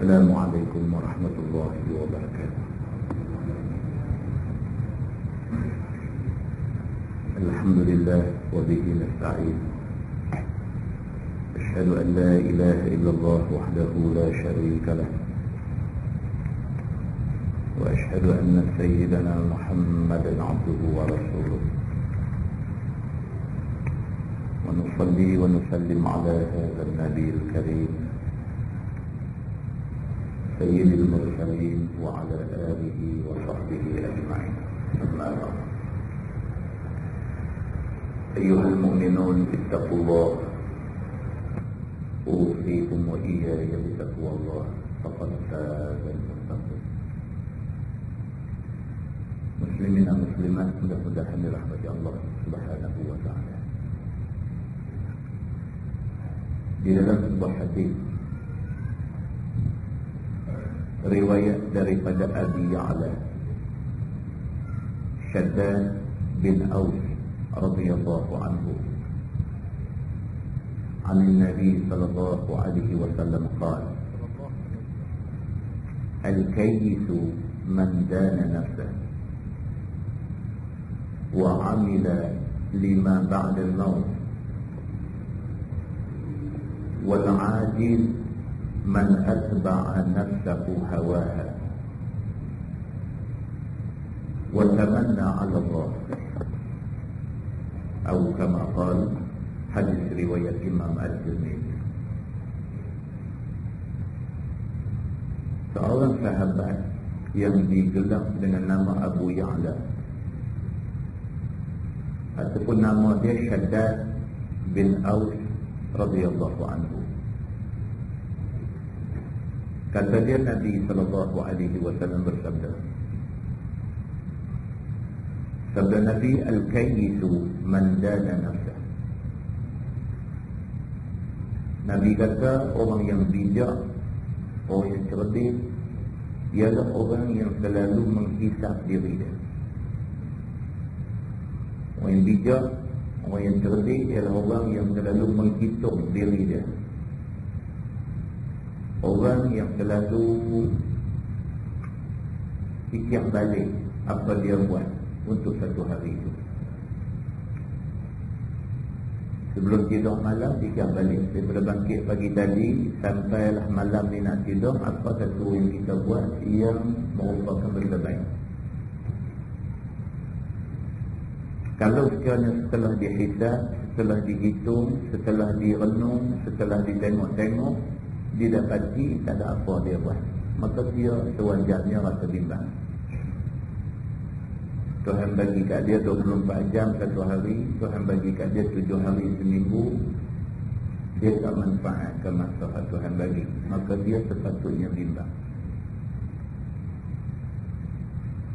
السلام عليكم ورحمة الله وبركاته. الحمد لله وبه نستعين. أشهد أن لا إله إلا الله وحده لا شريك له، وأشهد أن سيدنا محمدا عبده ورسوله، ونصلي ونسلم على هذا النبي الكريم سيد المرسلين وعلى آله وصحبه أجمعين. أما بعد، أيها المؤمنون اتقوا الله، أوصيكم وإياي بتقوى الله، فقد فاز المتقون. Muslimin dan muslimat, mudah-mudahan dirahmati Allah Subhanahu wa ta'ala. Di dalam sebuah hadis riwayat daripada Abi Ya'la Shaddad bin Aus radhiyallahu anhu عن النبي صلى الله عليه وسلم قال: الكيس من دان نفسه وعمل لما بعد الموت، والعاجز من أتبع نفسه هواها وتمنى على الله، أو كما قال. Hadis riwayat Imam Al-Tirmidzi. Seorang sahabat yang digelar dengan nama Abu Ya'la, ataupun nama dia Shaddad bin Aus radhiyallahu anhu. Kata dia, Nabi sallallahu alaihi wasallam bersabda, sabda Nabi, al-kayyisu man dana nafsah. Nabi kata orang yang bijak, orang yang cerdik, ialah orang yang selalu menghisap diri dia. Orang yang bijak, orang yang cerdik ialah orang yang selalu menghitung diri dia. Orang yang selalu fikir balik apa dia buat untuk satu hari itu. Sebelum tidur malam, fikir balik. Daripada bangkit pagi tadi sampailah malam ni nak tidur, apa satu yang kita buat yang merupakan benda baik. Kalau sekiranya setelah dihisab, setelah dihitung, setelah direnung, setelah ditengok-tengok, didapati tak ada apa dia buat, maka dia sewajarnya rasa bimbang. Tuhan bagi kat dia 24 jam satu hari, Tuhan bagi kat dia 7 hari seminggu, dia tak manfaatkan masa Tuhan bagi, maka dia sepatutnya bimbang.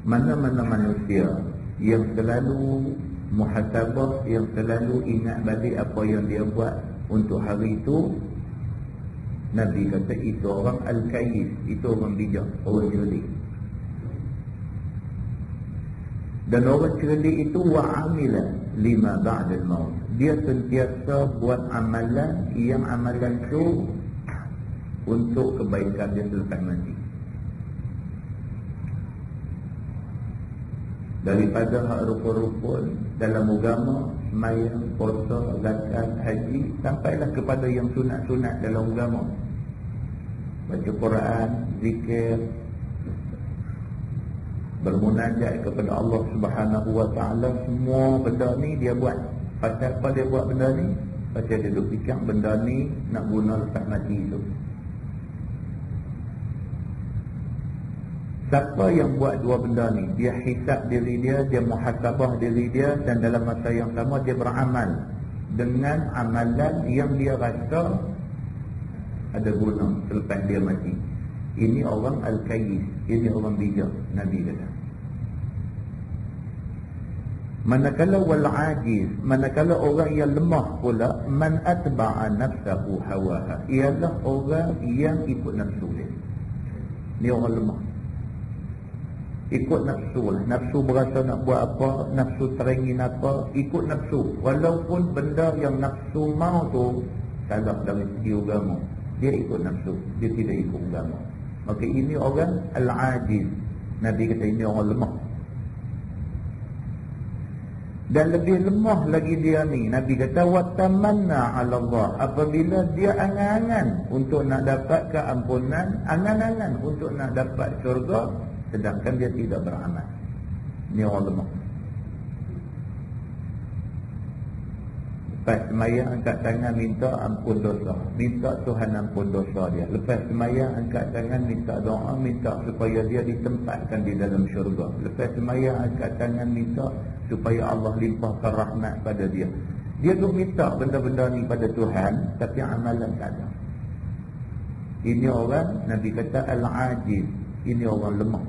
Mana-mana manusia yang selalu muhasabah, yang selalu ingat balik apa yang dia buat untuk hari itu, Nabi kata itu orang al-kayyis, itu orang bijak, orang cerdik. Dan orang cerdik itu wa'amila lima ba'dal maut, dia sentiasa buat amalan yang amalan itu untuk kebaikan dia selepas mati. Daripada hak rukun-rukun dalam agama, semayang, puasa, zakat, haji, sampailah kepada yang sunat-sunat dalam agama. Baca Quran, zikir, bermunajat kepada Allah Subhanahu wa ta'ala, semua benda ni dia buat. Pasal apa dia buat benda ni? Pasal dia duk fikir benda ni nak guna lepas mati itu. Siapa yang buat dua benda ni, dia hisab diri dia, dia muhasabah diri dia, dan dalam masa yang sama dia beramal dengan amalan yang dia rasa ada guna selepas dia mati. Ini orang al-kayyis, ini orang bijak, Nabi kata. Manakala wal-ajiz, manakala orang yang lemah pula, man atba'a nafsahu hawaha, ialah orang yang ikut nafsu dia. Ni orang lemah, ikut nafsu lah. Nafsu berasa nak buat apa, nafsu teringin apa, ikut nafsu. Walaupun benda yang nafsu mau tu salah dari segi agama, dia ikut nafsu, dia tidak ikut agama. Maka ini orang al-ajiz. Nabi kata ini orang lemah. Dan lebih lemah lagi dia ni, Nabi kata watamanna 'ala Allah, apabila dia angan-angan untuk nak dapat keampunan, angan-angan untuk nak dapat syurga, sedangkan dia tidak beramal. Ini orang lemah. Lepas semayang angkat tangan minta ampun dosa, minta Tuhan ampun dosa dia. Lepas semayang angkat tangan minta doa, minta supaya dia ditempatkan di dalam syurga. Lepas semayang angkat tangan minta supaya Allah limpahkan rahmat pada dia. Dia duk minta benda-benda ni pada Tuhan, tapi amalan tak ada. Ini orang, Nabi kata al-ajiz, ini orang lemah.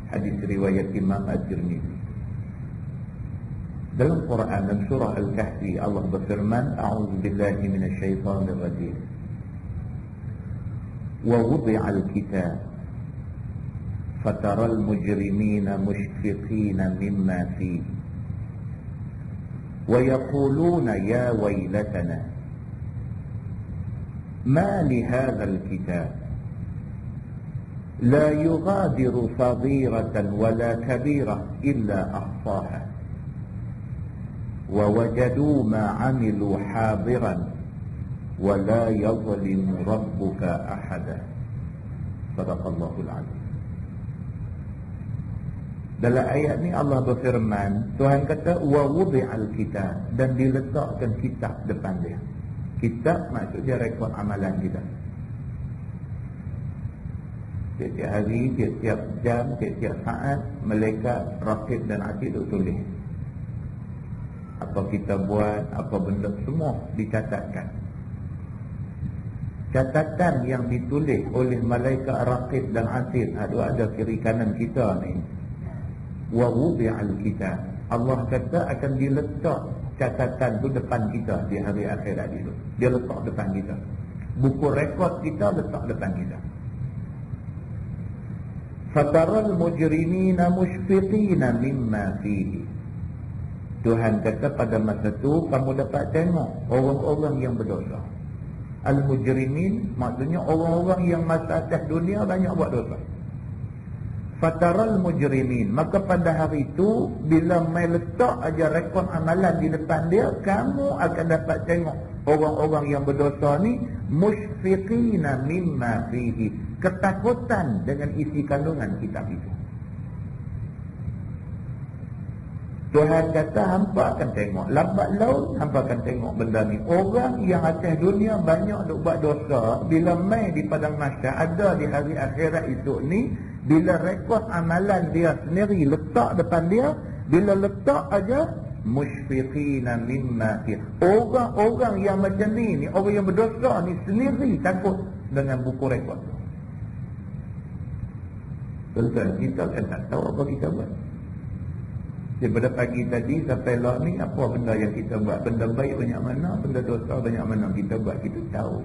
Hadis riwayat Imam At-Tirmidzi. Dalam Quran, dalam surah Al-Kahfi, Allah berfirman, A'udzu billahi minasyaitonir rajim. Wa wudi'al kitab fataral mujrimina mushfiqina mimma fihi wa yaquluna ya waylatana ma li hadzal kitab la yughadiru saghiratan wala kabirah illa ahsaha وَوَجَدُوا مَا عَمِلُوا حَاضِرًا وَلَا يَظْلِمُ رَبُّكَ أَحَدًا. صدق الله العظيم. Dalam ayat ni Allah berfirman, Tuhan kata وَوُضِعَ الْكِتَابِ, dan diletakkan kitab depan dia. Kitab maksudnya rekod amalan kita. Tiap-tiap hari, tiap-tiap jam, tiap-tiap saat, malaikat, rakib dan atid tulis. Apa kita buat, apa benda, semua dicatatkan. Catatan yang ditulis oleh malaikat raqib dan atid ada kiri kanan kita ni. Wa wudi'al kitab, Allah kata akan diletak catatan tu depan kita di hari akhirat itu. Dia letak depan kita. Buku rekod kita letak depan kita. Fataral mujrimina mushfiqina mimma fihi. Tuhan kata pada masa tu kamu dapat tengok orang-orang yang berdosa. Al-mujrimin maksudnya orang-orang yang masa atas dunia banyak buat dosa. Fataral mujrimin, maka pada hari itu bila mai letak aja rekod amalan di depan dia, kamu akan dapat tengok orang-orang yang berdosa ni mushfiqina mimma fihi, ketakutan dengan isi kandungan kitab itu. Tuhan kata hampa akan tengok, lambat laun hampa akan tengok benda ni. Orang yang atas dunia banyak duk buat dosa, bila mai di padang mahsyar, ada di hari akhirat itu ni, bila rekod amalan dia sendiri letak depan dia, bila letak aja mushfiqina mimma fi. Orang-orang yang macam ni, orang yang berdosa ni sendiri takut dengan buku rekod. Tuan-tuan, kita kan tak tahu apa kita buat. Daripada pagi tadi sampai lah ni, apa benda yang kita buat? Benda baik banyak mana, benda dosa banyak mana kita buat, kita tahu.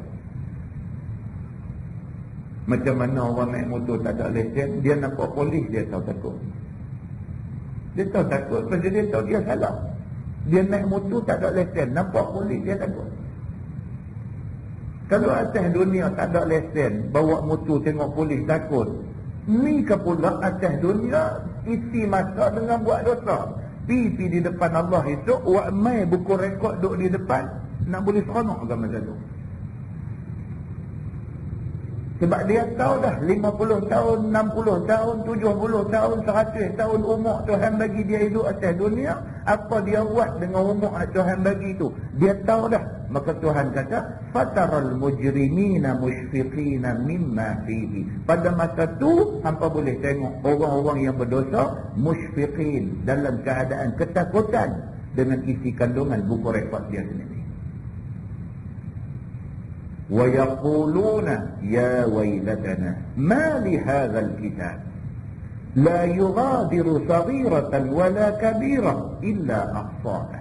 Macam mana orang naik motor tak ada lesen, dia nampak polis, dia tahu takut. Dia tahu takut, pasal dia tahu dia salah. Dia naik motor tak ada lesen, nampak polis, dia takut. Kalau atas dunia tak ada lesen, bawa motor tengok polis takut. Ni ke pula atas dunia isi masa dengan buat dosa. Pipi di depan Allah itu, mai buku rekod duk di depan, nak boleh seronok ke masa tu. Sebab dia tahu dah 50 tahun, 60 tahun, 70 tahun, 100 tahun umur Tuhan bagi dia hidup atas dunia. Apa dia buat dengan umur Tuhan bagi itu, dia tahu dah. Maka Tuhan kata fataral mujrimina mushfiqina mimma fihi. Pada masa tu hampa boleh tengok orang-orang yang berdosa mushfiqin, dalam keadaan ketakutan dengan isi kandungan buku rekod dia sendiri. Wa yaquluna ya waylatana ma li hadzal kitab la yughadiru saghiratan wala kabirah illa ahsaha.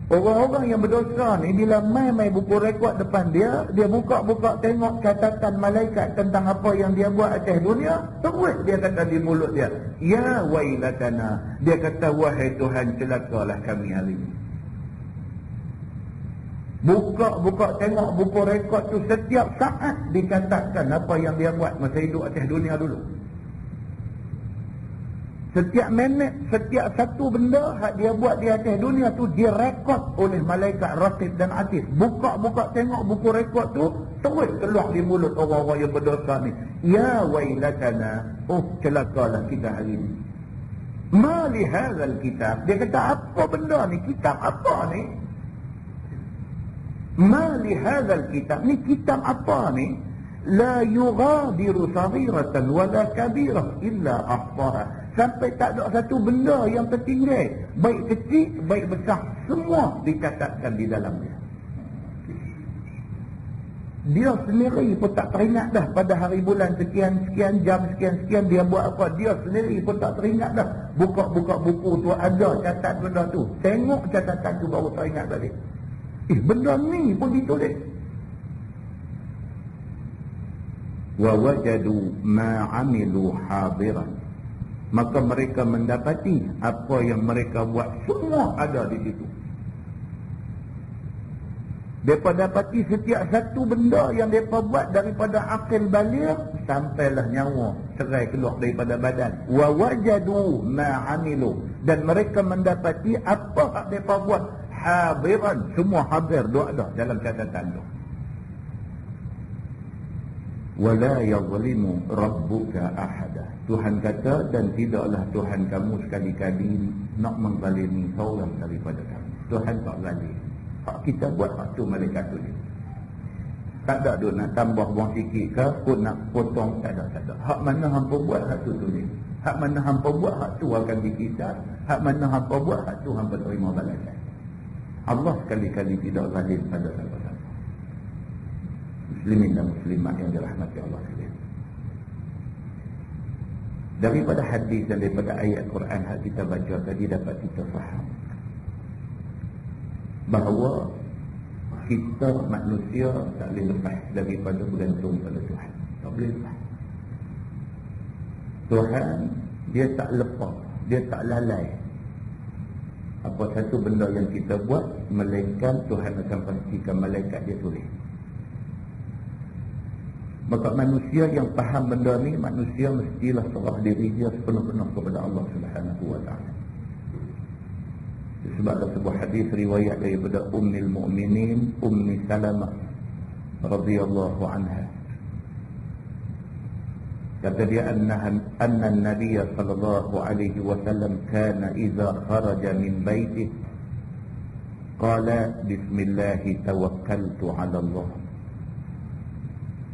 Orang-orang yang berdosa ni bila mai buku rekod depan dia, dia buka-buka tengok catatan malaikat tentang apa yang dia buat atas dunia, terus dia kata di mulut dia, ya wailatana. Dia kata, wahai Tuhan, celakalah kami hari ini. Buka tengok buku rekod tu, setiap saat dicatatkan apa yang dia buat masa hidup atas dunia dulu. Setiap minit, setiap satu benda hak dia buat di atas dunia tu direkod oleh malaikat Raqib dan Atid. Buka tengok buku rekod tu, terus keluar di mulut orang-orang yang berdosa ni. Ya wailatana, celakalah kita hari ni. Ma li hadzal kitab. Dia kata apa benda ni? Kitab apa ni? Ma li hadzal kitab. Ni kitab apa ni? La yughadiru saghiratan wala kabirah illa ahsaha. Sampai tak ada satu benda yang tertinggal, baik kecil, baik besar, semua dicatatkan di dalamnya. Dia sendiri pun tak teringat dah pada hari bulan sekian jam sekian dia buat apa. Dia sendiri pun tak teringat dah. Buka buku tu ada catat benda tu. Tengok catatan tu baru teringat balik. Benda ni pun ditulis. Wa wajadu ma 'amilu hadiran. Maka mereka mendapati apa yang mereka buat semua ada di situ. Mereka dapati setiap satu benda yang mereka buat daripada akil baligh sampailah nyawa cerai keluar daripada badan. Wa wajadu ma 'amilu, dan mereka mendapati apa yang mereka buat hadiran, semua hadir, ada dalam catatan tu. Wala yazlimu rabbuka ahada. Tuhan kata, dan tidaklah Tuhan kamu sekali-kali nak menzalimi seorang daripada kamu. Tuhan tak zalim. Hak kita buat hak tu malaikat tu. Tak ada duk nak tambah buang sikit ke, kau nak potong, tak ada. Hak mana hampa buat hak tu tulis. Hak mana hampa buat hak tu akan dikisah. Hak mana hampa buat hak tu hampa terima balasan. Allah sekali-kali tidak zalim pada siapa-siapa. Muslimin dan muslimat yang dirahmati Allah sekalian. Daripada hadis dan daripada ayat Quran yang kita baca tadi dapat kita faham bahawa kita manusia tak boleh lepas daripada bergantung pada Tuhan. Tak boleh lepas. Tuhan dia tak lepas, dia tak lalai. Apa satu benda yang kita buat, melainkan Tuhan akan pastikan malaikat dia tulis. Maka manusia yang faham benda ni, manusia mestilah serah diri dia sepenuh-penuh kepada Allah Subhanahu wa ta'ala. Sebab ada sebuah hadis riwayat daripada Ummul Mukminin Ummi Salamah radhiyallahu anha. Kata dia anna Nabi sallallahu alaihi wasallam kana idza kharaja min baitihi qala bismillah tawakkaltu 'ala Allah.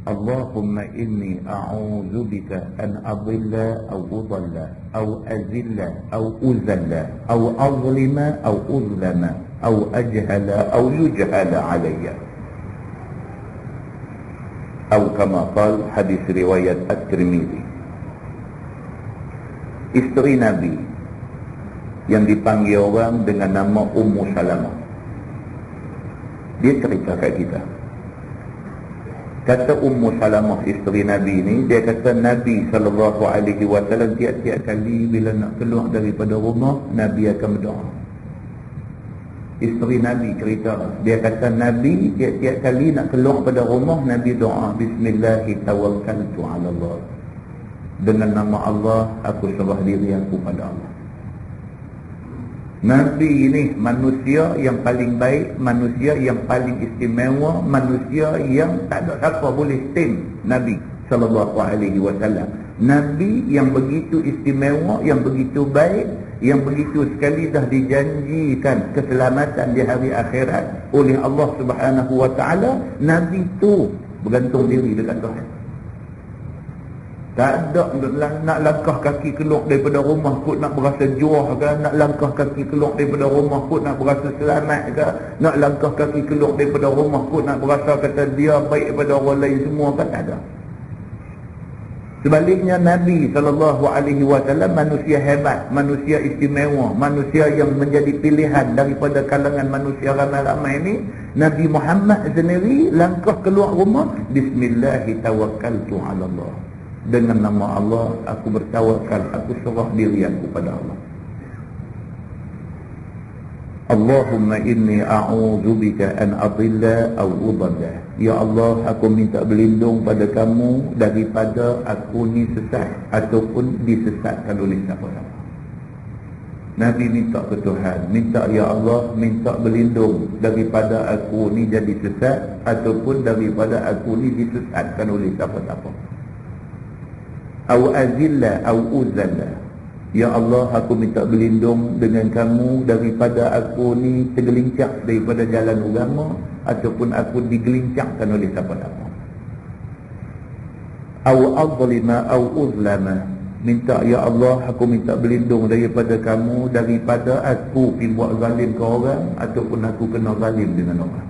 Allahumma inni a'udzu bika an adilla aw udalla aw azilla aw uzalla aw azlima aw uzlama aw ajhala aw yujhala alayya. Atau kama qal, hadis riwayat At-Tirmidzi. Isteri Nabi yang dipanggil orang dengan nama Ummu Salamah, dia cerita kat kita. Kata Ummu Salamah isteri Nabi ni, dia kata Nabi SAW tiap-tiap kali bila nak keluar daripada rumah, Nabi akan berdoa. Isteri Nabi cerita, dia kata Nabi tiap-tiap kali nak keluar pada rumah, Nabi doa bismillah tawakkaltu 'ala Allah. Dengan nama Allah aku serah diri aku pada Allah. Nabi ini manusia yang paling baik, manusia yang paling istimewa, manusia yang tak ada siapa boleh tim Nabi sallallahu alaihi wasallam. Nabi yang begitu istimewa, yang begitu baik, yang begitu sekali dah dijanjikan keselamatan di hari akhirat oleh Allah Subhanahu wa taala. Nabi tu bergantung diri dekat Tuhan. Tak ada nak langkah kaki keluar daripada rumah kot nak berasa juah ke, nak langkah kaki keluar daripada rumah kot nak berasa selamat ke, nak langkah kaki keluar daripada rumah kot nak berasa kata dia baik daripada orang lain semua kan, tak ada. Sebaliknya Nabi SAW manusia hebat, manusia istimewa, manusia yang menjadi pilihan daripada kalangan manusia ramai-ramai ini. Nabi Muhammad sendiri langkah keluar rumah, bismillah tawakkaltu 'ala Allah. Dengan nama Allah aku bertawakal, aku serah diri aku pada Allah. Allahumma inni a'udzubika an adilla aw udalla. Ya Allah, aku minta berlindung pada kamu daripada aku ni sesat ataupun disesatkan oleh siapa-siapa. Nabi minta ke Tuhan, minta ya Allah, minta berlindung daripada aku ni jadi sesat ataupun daripada aku ni disesatkan oleh siapa-siapa. Aw azilla aw uzalla. Ya Allah, aku minta berlindung dengan kamu daripada aku ni tergelincir daripada jalan agama ataupun aku digelincirkan oleh siapa-siapa. Aw adlima aw uzlama. Minta ya Allah, aku minta berlindung daripada kamu daripada aku pergi buat zalim ke orang ataupun aku kena zalim dengan orang.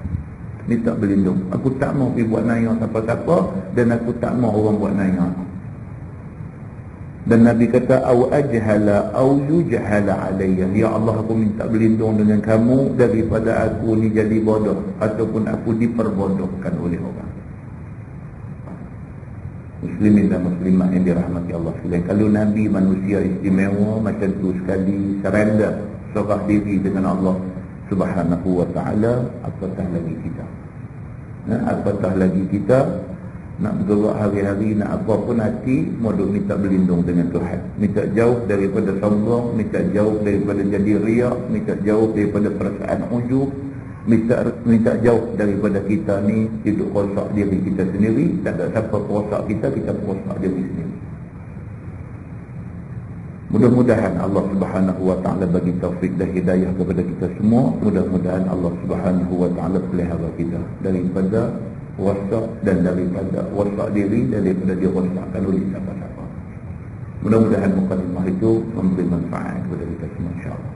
Minta berlindung. Aku tak mau pergi buat naya siapa-siapa dan aku tak mau orang buat naya. Dan Nabi kata au ajhala au yujhala alayya. Ya Allah, aku minta berlindung dengan kamu daripada aku ni jadi bodoh ataupun aku diperbodohkan oleh orang. Muslimin dan muslimat yang dirahmati Allah sekalian, kalau Nabi manusia istimewa macam tu sekali surrender, serah diri dengan Allah Subhanahu wa ta'ala, apatah lagi kita. Apatah lagi kita nak bergerak hari-hari, nak apa pun hati, modul minta berlindung dengan Tuhan. Minta jauh daripada sombong, minta jauh daripada jadi riak, minta jauh daripada perasaan ujub, minta jauh daripada kita ni hidup rosak diri kita sendiri. Tak ada siapa rosak kita, kita rosak diri sendiri. Mudah-mudahan Allah Subhanahu wa ta'ala bagi taufik dan hidayah kepada kita semua. Mudah-mudahan Allah Subhanahu wa ta'ala pelihara kita daripada wasak dan daripada wasak diri, daripada dirosakkan oleh siapa-siapa. Mudah-mudahan mukadimah itu memberi manfaat kepada kita semua, insyaAllah.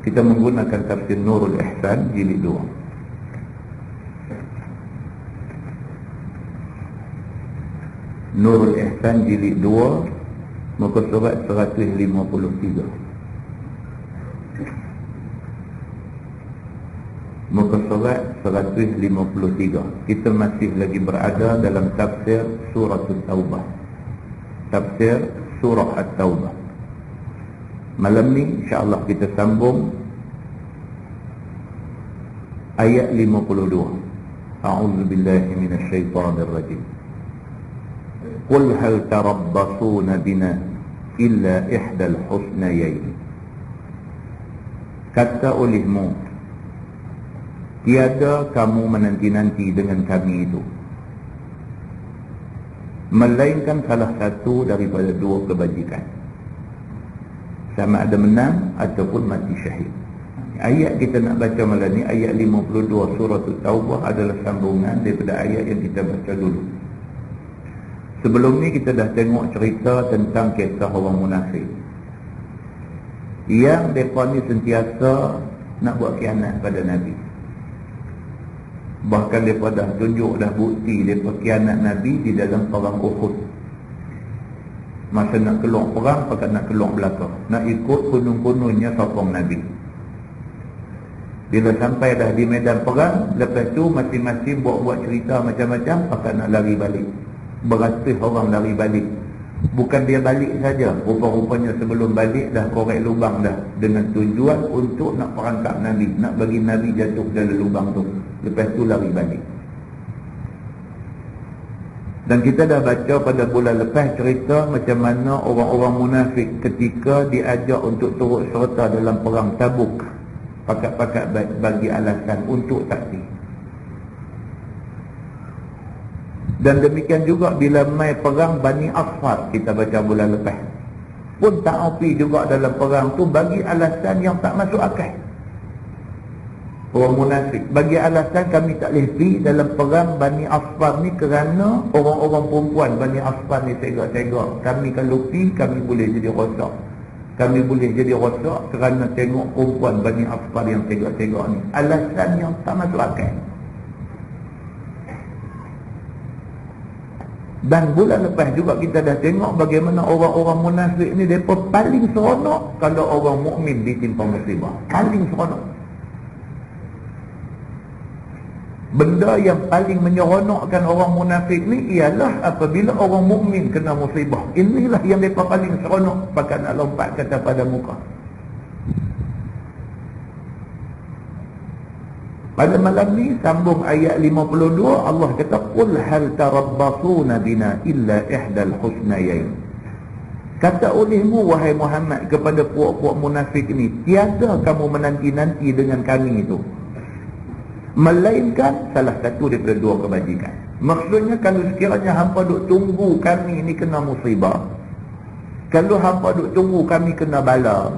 Kita menggunakan tafsir Nurul Ihsan jilid 2. Nurul Ihsan jilid 2, muka surat 153. Muka surat 153. Kita masih lagi berada dalam tafsir surah At-Taubah. Tafsir surah At-Taubah. Malam ni insya-Allah kita sambung ayat 52. A'udzu billahi minasyaitonir rajim. Qul hal tarabbasuna bina illa ihdal husnayayn. Kata olehmu, tiada kamu menanti-nanti dengan kami itu, melainkan salah satu daripada dua kebajikan, sama ada menang ataupun mati syahid. Ayat kita nak baca malam ni, ayat 52 surah At-Taubah, adalah sambungan daripada ayat yang kita baca dulu. Sebelum ni kita dah tengok cerita tentang kisah orang munafik yang mereka ni sentiasa nak buat khianat pada Nabi. Bahkan mereka dah tunjuk, dah bukti mereka khianat Nabi di dalam perang Uhud. Masa nak keluar perang, pakai nak keluar belakang, nak ikut kunung-kunungnya sokong Nabi. Bila sampai dah di medan perang, lepas tu masing-masing buat-buat cerita macam-macam, pakai nak lari balik. Beratus orang lari balik. Bukan dia balik saja, rupa-rupanya sebelum balik dah korek lubang dah, dengan tujuan untuk nak perangkap Nabi, nak bagi Nabi jatuh dalam lubang tu. Lepas tu lari balik. Dan kita dah baca pada bulan lepas cerita macam mana orang-orang munafik ketika diajak untuk turut serta dalam perang Tabuk, pakat-pakat bagi alasan untuk takti. Dan demikian juga bila mai perang Bani Asfar, kita baca bulan lepas, pun tak api juga dalam perang tu bagi alasan yang tak masuk akal. Orang munafik bagi alasan kami tak boleh pergi dalam perang Bani Asfar ni kerana orang-orang perempuan Bani Asfar ni tegak-tegak. Kami kalau pergi, kami boleh jadi rosak. Kami boleh jadi rosak kerana tengok perempuan Bani Asfar yang tegak-tegak ni. Alasan yang tak masuk akal. Dan bulan lepas juga kita dah tengok bagaimana orang-orang munafik ni mereka paling seronok kalau orang mukmin ditimpa musibah. Paling seronok. Benda yang paling menyeronokkan orang munafik ni ialah apabila orang mukmin kena musibah. Inilah yang mereka paling seronok, pakai nak lompat kata pada muka. Pada malam ni sambung ayat 52, Allah kata qul hal tarabbasuna bina illa ihdal husnayain. Kata olehmu wahai Muhammad kepada puak-puak munafik ni, tiada kamu menanti-nanti dengan kami itu melainkan salah satu daripada dua kebajikan. Maksudnya kalau sekiranya hampa duk tunggu kami ni kena musibah, kalau hampa duk tunggu kami kena bala,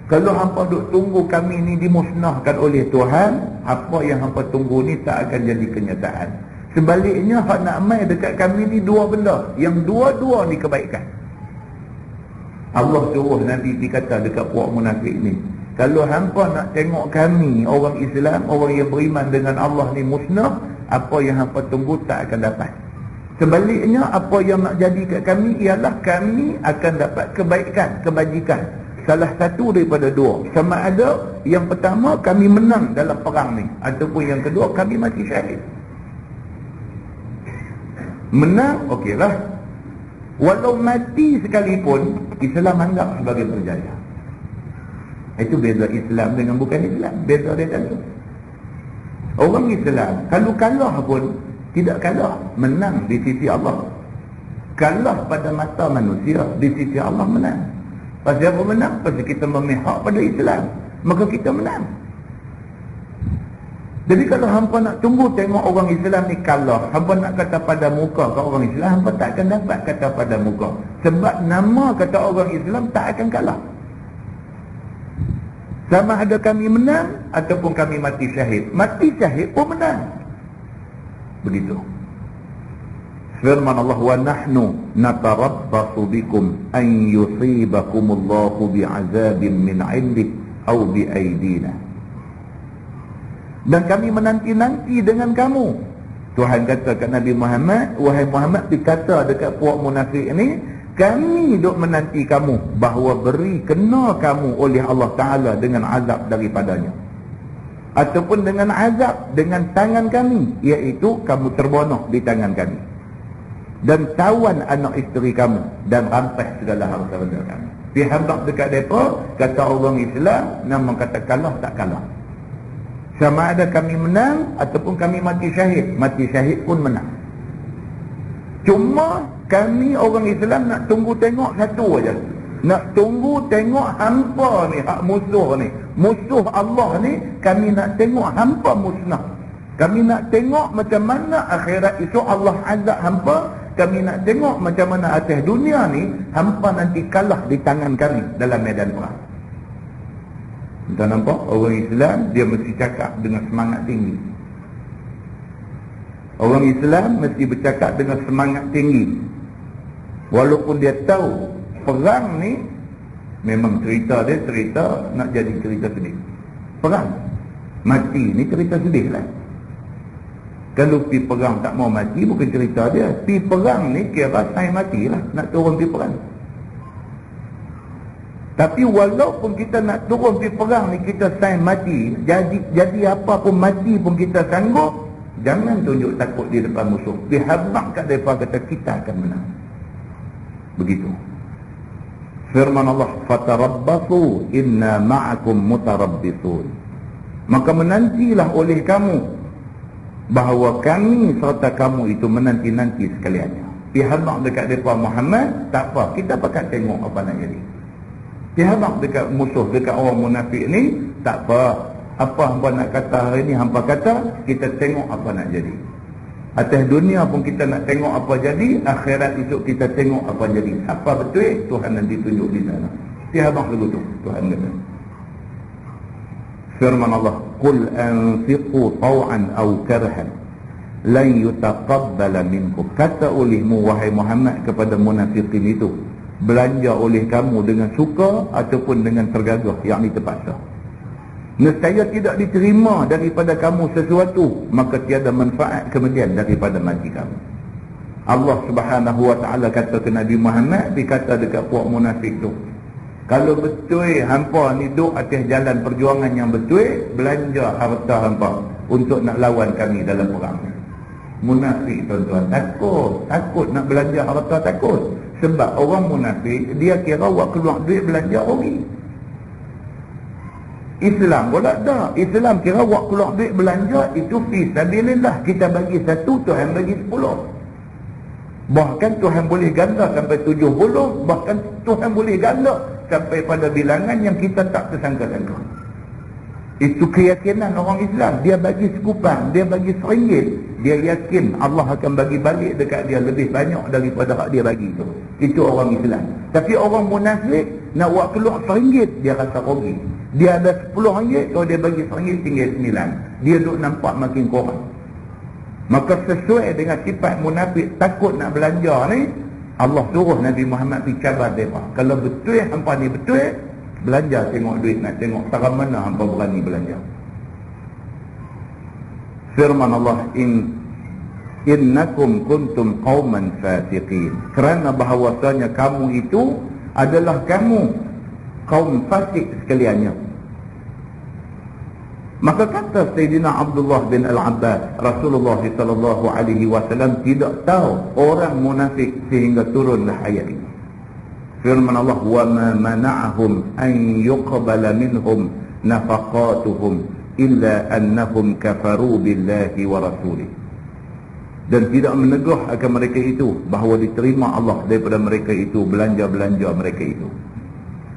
kalau hampa duk tunggu kami ni dimusnahkan oleh Tuhan, apa yang hampa tunggu ni tak akan jadi kenyataan. Sebaliknya hak nak mai dekat kami ni dua benda, yang dua-dua ni kebaikan. Allah suruh Nabi dikata dekat puak munafik ni, kalau hampa nak tengok kami orang Islam, orang yang beriman dengan Allah ni musnah, apa yang hampa tunggu tak akan dapat. Sebaliknya apa yang nak jadi kat kami ialah kami akan dapat kebaikan, kebajikan. Salah satu daripada dua. Sama ada yang pertama kami menang dalam perang ni, ataupun yang kedua kami mati syahid. Menang, okeylah. Walau mati sekalipun, Islam anggap sebagai berjaya. Itu beza Islam dengan bukan Islam. Beza dia tu. Orang Islam kalau kalah pun tidak kalah, menang di sisi Allah. Kalah pada mata manusia, di sisi Allah menang. Pasal apa menang? Pasal kita memihak pada Islam, maka kita menang. Jadi kalau hampa nak tunggu tengok orang Islam ni kalah, hampa nak kata pada muka ke orang Islam, hampa tak akan dapat kata pada muka. Sebab nama kata orang Islam tak akan kalah. Sama ada kami menang ataupun kami mati syahid. Mati syahid pun menang. Begitu. Firman Allah, wa nahnu natarabbasu bikum an yusibakumullahu bi'azabin min 'indik aw bi'aidina. Dan kami menanti-nanti dengan kamu. Tuhan kata kat Nabi Muhammad, wahai Muhammad, dikata dekat puak munafik ni, kami duk menanti kamu bahawa beri kena kamu oleh Allah Ta'ala dengan azab daripadanya, ataupun dengan azab dengan tangan kami, iaitu kamu terbunuh di tangan kami, dan tawan anak isteri kamu, dan rampas segala harta benda kamu. Pihak dekat mereka, kata orang Islam, nama kata kalah tak kalah. Sama ada kami menang ataupun kami mati syahid. Mati syahid pun menang. Cuma kami orang Islam nak tunggu tengok satu aja. Nak tunggu tengok hampa ni, hak musuh ni, musuh Allah ni, kami nak tengok hampa musnah. Kami nak tengok macam mana akhirat itu Allah azab hampa. Kami nak tengok macam mana atas dunia ni hampa nanti kalah di tangan kami dalam medan perang. Kita nampak orang Islam dia mesti cakap dengan semangat tinggi. Orang Islam mesti bercakap dengan semangat tinggi. Walaupun dia tahu perang ni memang cerita dia cerita nak jadi cerita sedih. Perang mati ni cerita sedih lah. Kalau pergi perang tak mau mati bukan cerita dia. Pergi perang ni kira saya mati lah, nak turun pergi perang. Tapi walaupun kita nak turun pergi perang ni, kita sign mati, jadi apa pun mati pun kita sanggup, jangan tunjuk takut di depan musuh. Dihabak kat mereka kata kita akan menang. Begitu. Firman Allah, fatarabbasu inna ma'akum mutarabbisun. Maka menantilah oleh kamu bahawa kami serta kamu itu menanti-nanti sekaliannya. Dihabak dekat mereka Muhammad, tak apa, kita pakat tengok apa nak jadi. Dihabak dekat musuh, dekat orang munafik ni, tak apa. Apa hampa nak kata hari ni, hampa kata, kita tengok apa nak jadi. Atas dunia pun kita nak tengok apa jadi, akhirat esok kita tengok apa jadi. Apa betul, Tuhan nanti tunjuk di sana. Dihabak dulu tu, Tuhan kata. Firman Allah, qul anfiqu taw'an aw karhan lan yutaqabbala minkum. Kata olehmu wahai Muhammad kepada munafikin itu, belanja oleh kamu dengan suka ataupun dengan tergagah, yakni terpaksa. Nescaya tidak diterima daripada kamu sesuatu, maka tiada manfaat kemudian daripada mati kamu. Allah Subhanahu wa taala kata ke Nabi Muhammad, dikata dekat puak munafik tu, kalau betul hampa ni duduk atas jalan perjuangan yang betul, belanja harta hampa untuk nak lawan kami dalam perang. Munafik tuan-tuan, takut nak belanja harta, takut. Sebab orang munafik, dia kira awak keluar duit belanja orang. Islam pula tak. Islam kira awak keluar duit belanja itu fi sabilillah. Kita bagi 1, Tuhan bagi 10. Bahkan Tuhan boleh ganda sampai 70. Bahkan Tuhan boleh ganda sampai pada bilangan yang kita tak tersangka-sangka. Itu keyakinan orang Islam. Dia bagi sekupang, dia bagi RM1, dia yakin Allah akan bagi balik dekat dia lebih banyak daripada hak dia bagi tu. Itu orang Islam. Tapi orang munafik nak buat keluar RM1, dia rasa rugi. Dia ada RM10, kalau dia bagi RM1 tinggal 9. Dia duk nampak makin kurang. Maka sesuai dengan sifat munafik takut nak belanja ni, Allah suruh Nabi Muhammad pergi cabar mereka. Kalau betul hampa ni betul, belanja, tengok duit, nak tengok taraf mana hampa berani belanja. Firman Allah, innakum kuntum qauman fasiqin. Kerana bahawasanya kamu itu adalah kaum fasik sekaliannya. Maka kata Sayyidina Abdullah bin Al-Abbas, Rasulullah SAW tidak tahu orang munafik sehingga turunlah ayat ini. Firman Allah, وَمَا مَنَعَهُمْ أَنْ يُقْبَلَ مِنْهُمْ نَفَقَاتُهُمْ إِلَّا أَنَّهُمْ كَفَرُوا بِاللَّهِ وَرَسُولِهِ. Dan tidak meneguh akan mereka itu bahawa diterima Allah daripada mereka itu belanja-belanja mereka itu,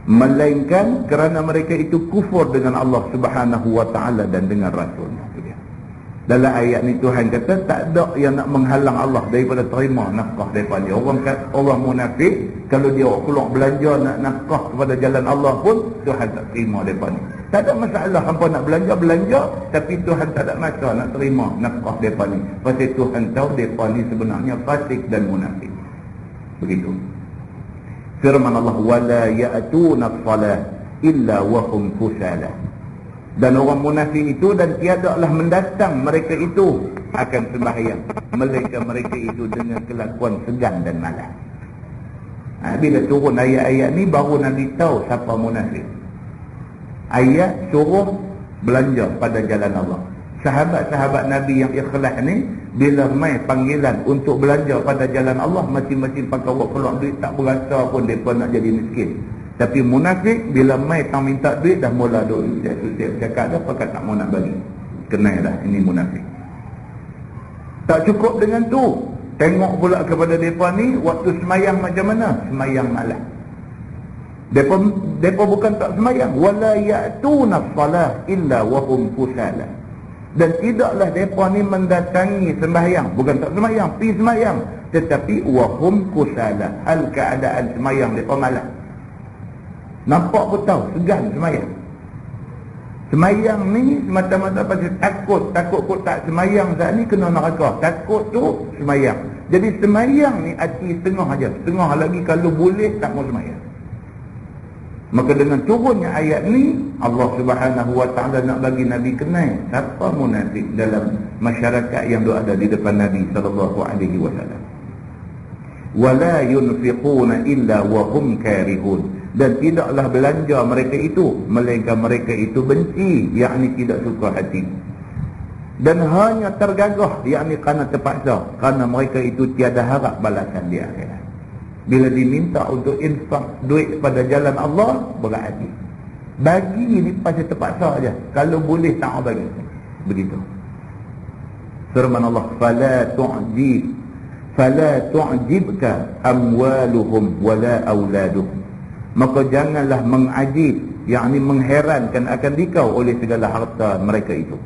melainkan kerana mereka itu kufur dengan Allah Subhanahu wa taala dan dengan Rasulnya. Dalam ayat ni Tuhan kata tak ada yang nak menghalang Allah daripada terima nafkah daripada dia. Orang munafik kalau dia keluar belanja nak nafkah kepada jalan Allah pun Tuhan tak terima daripada ni. Tak ada masalah hampa nak belanja tapi Tuhan tak ada masa nak terima nafkah daripada ni. Pasal Tuhan tahu depa ni sebenarnya fasik dan munafik. Begitu. Firman Allah, wala ya'tuna as-salah illa wa hum kusala. Dan orang munafik itu dan tiadalah mendatang mereka itu akan sembahyang, melainkan mereka itu dengan kelakuan segan dan malas. Bila turun ayat-ayat ni baru Nabi tahu siapa munafik. Ayat suruh belanja pada jalan Allah. Sahabat-sahabat Nabi yang ikhlas ni bila mai panggilan untuk belanja pada jalan Allah, masing-masing pakai awak keluar duit tak berasa pun mereka nak jadi miskin. Tapi munafik bila mai tang minta duit dah mula duk cakap dah pakai tak mau nak bagi. Kenal dah ini munafik. Tak cukup dengan tu, tengok pula kepada depa ni waktu semayang macam mana? Semayang malam. Depa bukan tak semayang, wala ya'tuna as-salah illa wa hum kusala. Dan tidaklah depa ni mendatangi sembahyang, bukan tak sembahyang, pergi sembahyang, tetapi wa hum kusala, hal keadaan sembahyang depa malas. Nampak pun tahu segan sembahyang. Sembahyang ni semata-mata pasal takut kot tak sembahyang saat ni kena neraka. Takut tu sembahyang. Jadi sembahyang ni hati setengah aja, setengah lagi kalau boleh tak mau sembahyang. Maka dengan turunnya ayat ni Allah Subhanahu wa taala nak bagi Nabi kenal siapa munafik dalam masyarakat yang ada di depan Nabi sallallahu alaihi wasallam. Wala yunfiquna illa wa hum karihun. Dan tidaklah belanja mereka itu melainkan mereka itu benci, yakni tidak suka hati. Dan hanya tergagah, yakni kerana terpaksa, kerana mereka itu tiada harap balasan di akhirat. Bila diminta untuk infak duit pada jalan Allah, berat hati. Bagi ni pasal terpaksa aja. Kalau boleh tak bagi. Begitu. Firman Allah, fala tu'jibka amwaluhum wala auladuhum. Maka janganlah mengajib, yakni mengherankan akan dikau oleh segala harta mereka itu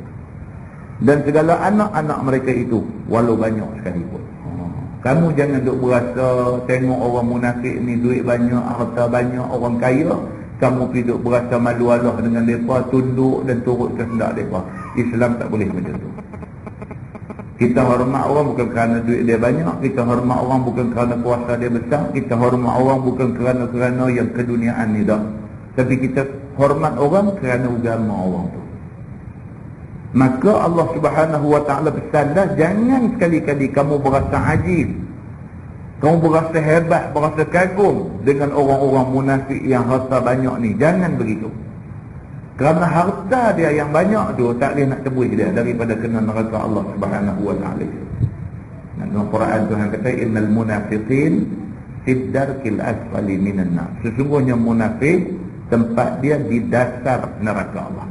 dan segala anak-anak mereka itu walau banyak sekalipun. Kamu jangan duk berasa tengok orang munafik ni duit banyak, harta banyak, orang kaya, kamu pergi duk berasa malu Allah dengan mereka, tunduk dan turut kehendak mereka. Islam tak boleh macam tu. Kita hormat orang bukan kerana duit dia banyak, kita hormat orang bukan kerana kuasa dia besar, kita hormat orang bukan kerana yang keduniaan ni dah. Tapi kita hormat orang kerana agama orang tu. Maka Allah Subhanahu wa taala pesan dah, jangan sekali-kali kamu berasa ajib, kamu berasa hebat, berasa kagum dengan orang-orang munafik yang harta banyak ni. Jangan begitu. Kerana harta dia yang banyak tu tak boleh nak tebus dia daripada kena neraka Allah Subhanahu wa taala. Dalam Quran Tuhan kata innal munafiqin fid darkil asfali minan nar. Sesungguhnya munafik tempat dia di dasar neraka Allah.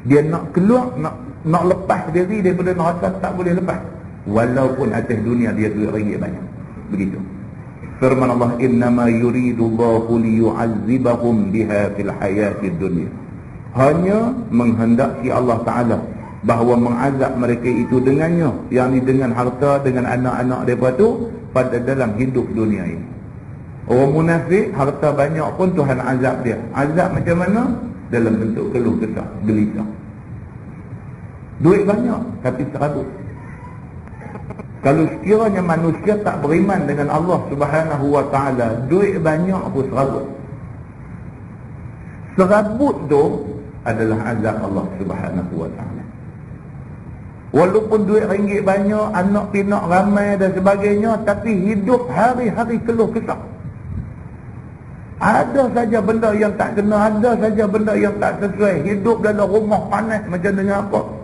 Dia nak keluar, nak lepas diri daripada neraka, tak boleh lepas, walaupun atas dunia dia duit ringgit banyak. Begitu firman Allah, innama yuridullahu liyu'azzibahum biha fil hayatid dunya. Hanya menghendaki Allah Ta'ala bahawa mengazab mereka itu dengannya, yakni dengan harta, dengan anak-anak mereka tu pada dalam hidup dunia ini. Orang munafik harta banyak pun Tuhan azab dia. Azab macam mana? Dalam bentuk keluh kesah, gelisah. Duit banyak tapi serabut. Kalau sekiranya manusia tak beriman dengan Allah Subhanahu wa Ta'ala, duit banyak pun serabut. Serabut tu adalah azab Allah Subhanahu wa Ta'ala. Walaupun duit ringgit banyak, anak pinak ramai dan sebagainya, tapi hidup hari-hari keluh kesah. Ada saja benda yang tak kena, ada saja benda yang tak sesuai. Hidup dalam rumah panas macam dengan apa.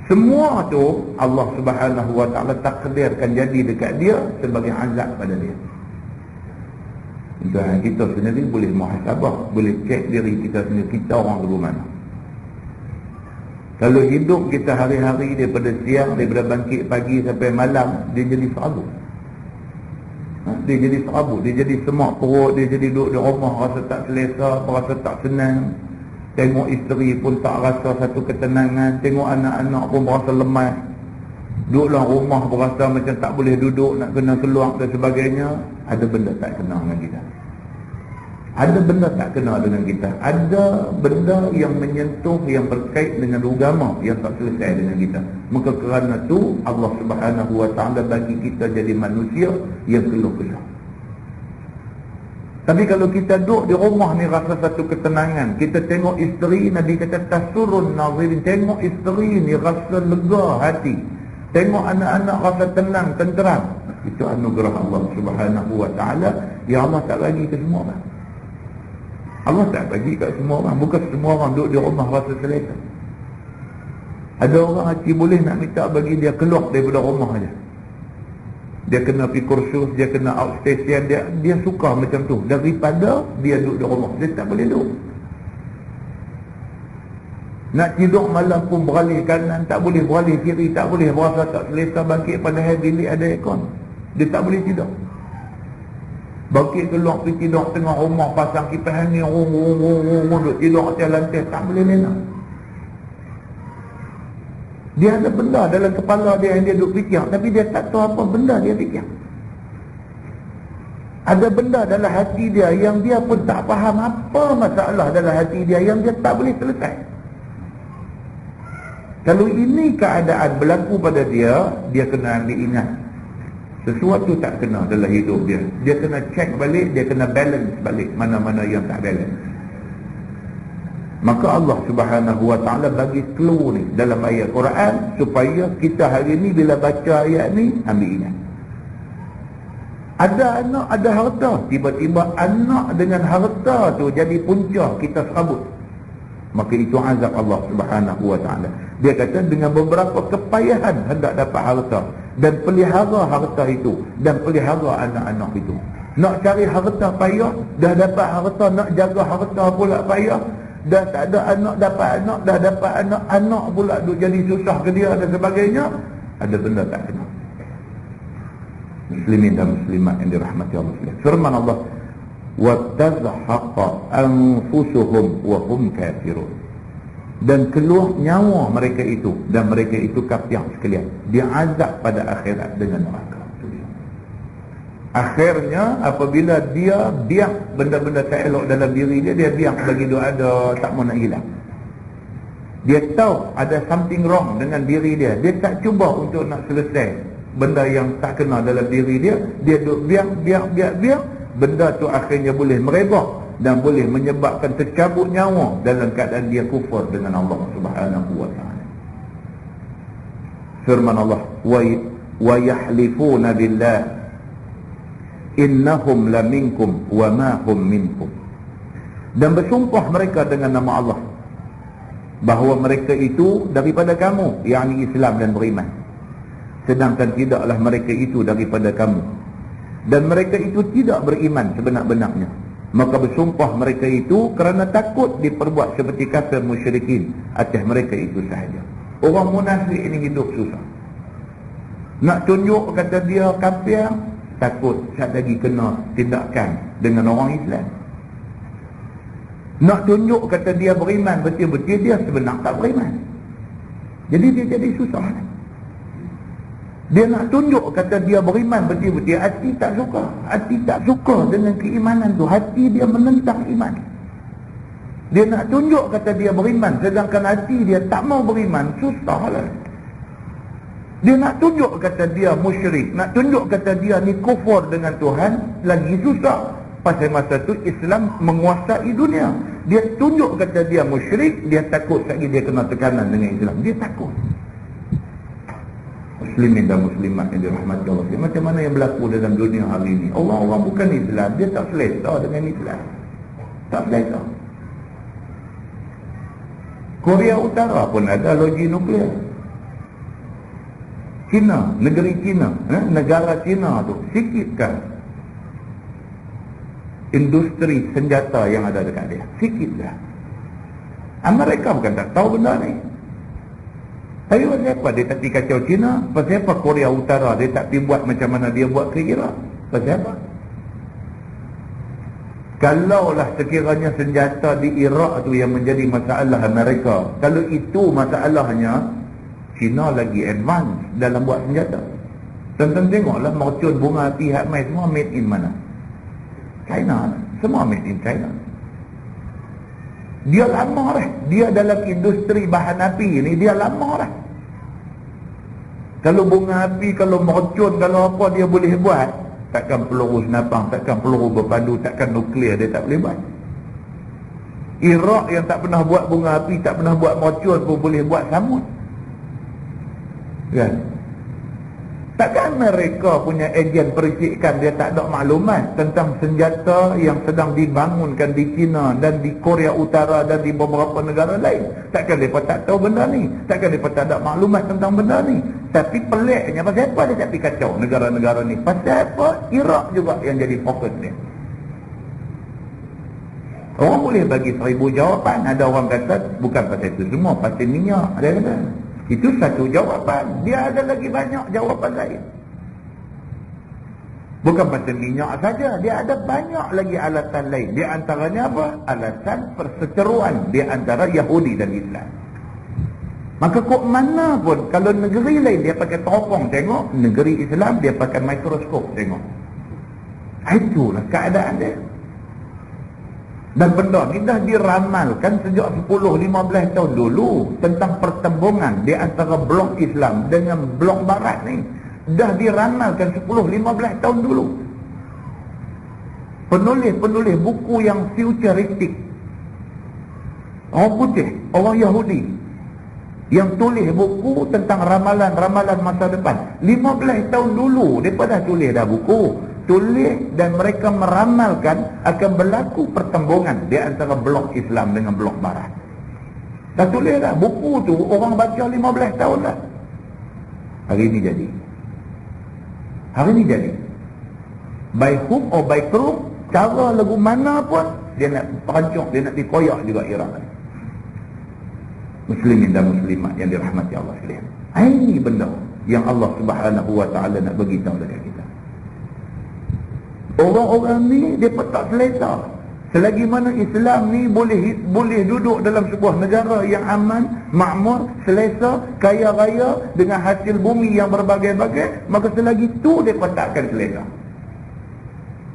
Semua tu Allah Subhanahu wa Ta'ala takdirkan jadi dekat dia sebagai azab pada dia. Dan kita sendiri boleh muhasabah, boleh cek diri kita sendiri, kita orang dulu mana. Kalau hidup kita hari-hari daripada siang, daripada bangkit pagi sampai malam, dia jadi serabut. Dia jadi serabut, dia jadi semak perut, dia jadi duduk di rumah rasa tak selesa, rasa tak senang. Tengok isteri pun tak rasa satu ketenangan, tengok anak-anak pun berasa lemah. Duduk dalam rumah berasa macam tak boleh duduk, nak kena keluar dan sebagainya. Ada benda tak kena dengan kita. Ada benda tak kena dengan kita. Ada benda yang menyentuh, yang berkait dengan agama, yang tak selesai dengan kita. Maka kerana tu Allah Subhanahu wa Ta'ala bagi kita jadi manusia yang keluh kesah. Tapi kalau kita duduk di rumah ni rasa satu ketenangan, kita tengok isteri, Nabi kata tasurun nazirin, tengok isteri ni rasa lega hati, tengok anak-anak rasa tenang, tenteram. Itu anugerah Allah Subhanahu wa Ta'ala yang Allah tak bagi ke semua orang. Allah tak bagi kat semua orang. Bukan semua orang duduk di rumah rasa selesa. Ada orang hati boleh nak minta bagi dia keluar daripada rumah aja. Dia kena pergi kursus, dia kena outstation, dia suka macam tu daripada dia duduk di rumah. Dia tak boleh duduk. Nak tidur malam pun beralih kanan, tak boleh beralih kiri, tak boleh, berasa tak selesa bangkit padahal bilik ada aircon. Dia tak boleh tidur. Bangkit keluar pergi tidur tengah rumah, pasang kipas angin, duduk tidur atas lantai, tak boleh lena. Dia ada benda dalam kepala dia yang dia duduk fikir, tapi dia tak tahu apa benda dia fikir. Ada benda dalam hati dia yang dia pun tak faham apa masalah dalam hati dia yang dia tak boleh selesai. Kalau ini keadaan berlaku pada dia, dia kena ambil ingat sesuatu tak kena dalam hidup dia. Dia kena check balik, dia kena balance balik mana-mana yang tak balance. Maka Allah Subhanahu wa Ta'ala bagi clue ni dalam ayat Quran supaya kita hari ni bila baca ayat ni ambil ingat. Ada anak, ada harta, tiba-tiba anak dengan harta tu jadi punca kita serabut. Maka itu azab Allah Subhanahu wa Ta'ala. Dia kata dengan beberapa kepayahan hendak dapat harta dan pelihara harta itu dan pelihara anak-anak itu. Nak cari harta payah, dah dapat harta nak jaga harta pula payah. Dah tak ada anak dapat anak, dah dapat anak pula duk jadi susah ke dia dan sebagainya. Ada benda tak kena. Muslimin dan muslimat yang dirahmati Allah. Firman Allah, وَتَزْحَقَ أَنفُسُهُمْ وَهُمْ كَافِرُونَ. Dan keluar nyawa mereka itu, dan mereka itu kafir sekalian. Dia azab pada akhirat dengan neraka. Akhirnya apabila dia biak benda-benda tak elok dalam diri dia, dia biak bagi dia ada, tak mau nak hilang. Dia tahu ada something wrong dengan diri dia. Dia tak cuba untuk nak selesai benda yang tak kena dalam diri dia. Dia duk biak. Benda tu akhirnya boleh merebak dan boleh menyebabkan tercabut nyawa dalam keadaan dia kufur dengan Allah Subhanahu wa Ta'ala. Firman Allah, wa yahlifuna billah innahum laminkum wa ma hum minkum. Dan bersumpah mereka dengan nama Allah bahawa mereka itu daripada kamu, yakni Islam dan beriman, sedangkan tidaklah mereka itu daripada kamu, dan mereka itu tidak beriman sebenar-benarnya. Maka bersumpah mereka itu kerana takut diperbuat seperti kafir musyrikin atas mereka itu sahaja. Orang munafik ini hidup susah. Nak tunjuk kata dia kafir, takut saat lagi kena tindakan dengan orang Islam. Nak tunjuk kata dia beriman betul-betul, dia sebenarnya tak beriman. Jadi dia jadi susah. Dia nak tunjuk kata dia beriman betul-betul, hati tak suka. Hati tak suka dengan keimanan tu. Hati dia menentang iman. Dia nak tunjuk kata dia beriman, sedangkan hati dia tak mau beriman, susahlah. Dia nak tunjuk kata dia musyrik, nak tunjuk kata dia ni kufur dengan Tuhan, lagi susah. Pasal masa tu Islam menguasai dunia. Dia tunjuk kata dia musyrik, dia takut lagi dia kena tekanan dengan Islam. Dia takut. Muslimin dan muslimat yang dirahmati Allah, macam mana yang berlaku dalam dunia hari ini? Orang-orang bukan Islam, dia tak selesa dengan Islam. Tak selesa. Korea Utara pun ada logi nuklear. China, negeri China, negara China tu sikitkan industri senjata yang ada dekat dia. Sikit dah. Amerika bukan tak tahu benda ni. Tapi pasal apa dia tak pergi kacau China? Pasal apa Korea Utara dia tak pergi buat macam mana dia buat ke Iraq? Pasal apa? Kalaulah sekiranya senjata di Iraq tu yang menjadi masalah Amerika, kalau itu masalahnya, China lagi advance dalam buat senjata. Tonton tengoklah mercun bunga api hak mai semua made in mana? China. Semua made in China. Dia lama dah. Dia dalam industri bahan api ni dia lama dah. Kalau bunga api, kalau mercun, kalau apa dia boleh buat, takkan peluru senapang, takkan peluru berpandu, takkan nuklear dia tak boleh buat. Iraq yang tak pernah buat bunga api, tak pernah buat mercun pun boleh buat samut. Kan? Takkan mereka punya ejen perisikan dia tak ada maklumat tentang senjata yang sedang dibangunkan di China dan di Korea Utara dan di beberapa negara lain. Takkan mereka tak tahu benda ni. Takkan mereka tak ada maklumat tentang benda ni. Tapi peliknya, pasal apa dia tak pergi kacau negara-negara ni? Pasal apa? Iraq juga yang jadi fokus dia. Orang boleh bagi 1000 jawapan. Ada orang kata bukan pasal itu semua, pasal minyak. Ada kata itu satu jawapan. Dia ada lagi banyak jawapan lain. Bukan pasal minyak saja, dia ada banyak lagi alatan lain. Di antaranya apa? Alatan perseteruan di antara Yahudi dan Islam. Maka kok mana pun, kalau negeri lain dia pakai teropong tengok, negeri Islam dia pakai mikroskop tengok. Itulah keadaan dia. Dan benda ni dah diramalkan sejak 10-15 tahun dulu tentang pertembungan di antara blok Islam dengan blok Barat ni. Dah diramalkan 10-15 tahun dulu. Penulis-penulis buku yang futuristik, orang putih, orang Yahudi, yang tulis buku tentang ramalan-ramalan masa depan. 15 tahun dulu mereka dah tulis dah buku. Tulis dan mereka meramalkan akan berlaku pertembungan di antara blok Islam dengan blok Barat. Dah tulis dah buku tu, orang baca 15 tahun dah. Hari ini jadi. Hari ini jadi. By hook or by crook, cara lagu mana pun dia nak perancang, dia nak dikoyak juga Iraq. Muslimin dan muslimat yang dirahmati Allah sekalian. Ini benda yang Allah Subhanahu wa taala nak bagi tahu dekat kita. Orang-orang ni dia tak selesa. Selagi mana Islam ni boleh duduk dalam sebuah negara yang aman, makmur, selesa, kaya raya dengan hasil bumi yang berbagai-bagai, maka selagi tu dia takkan selesa.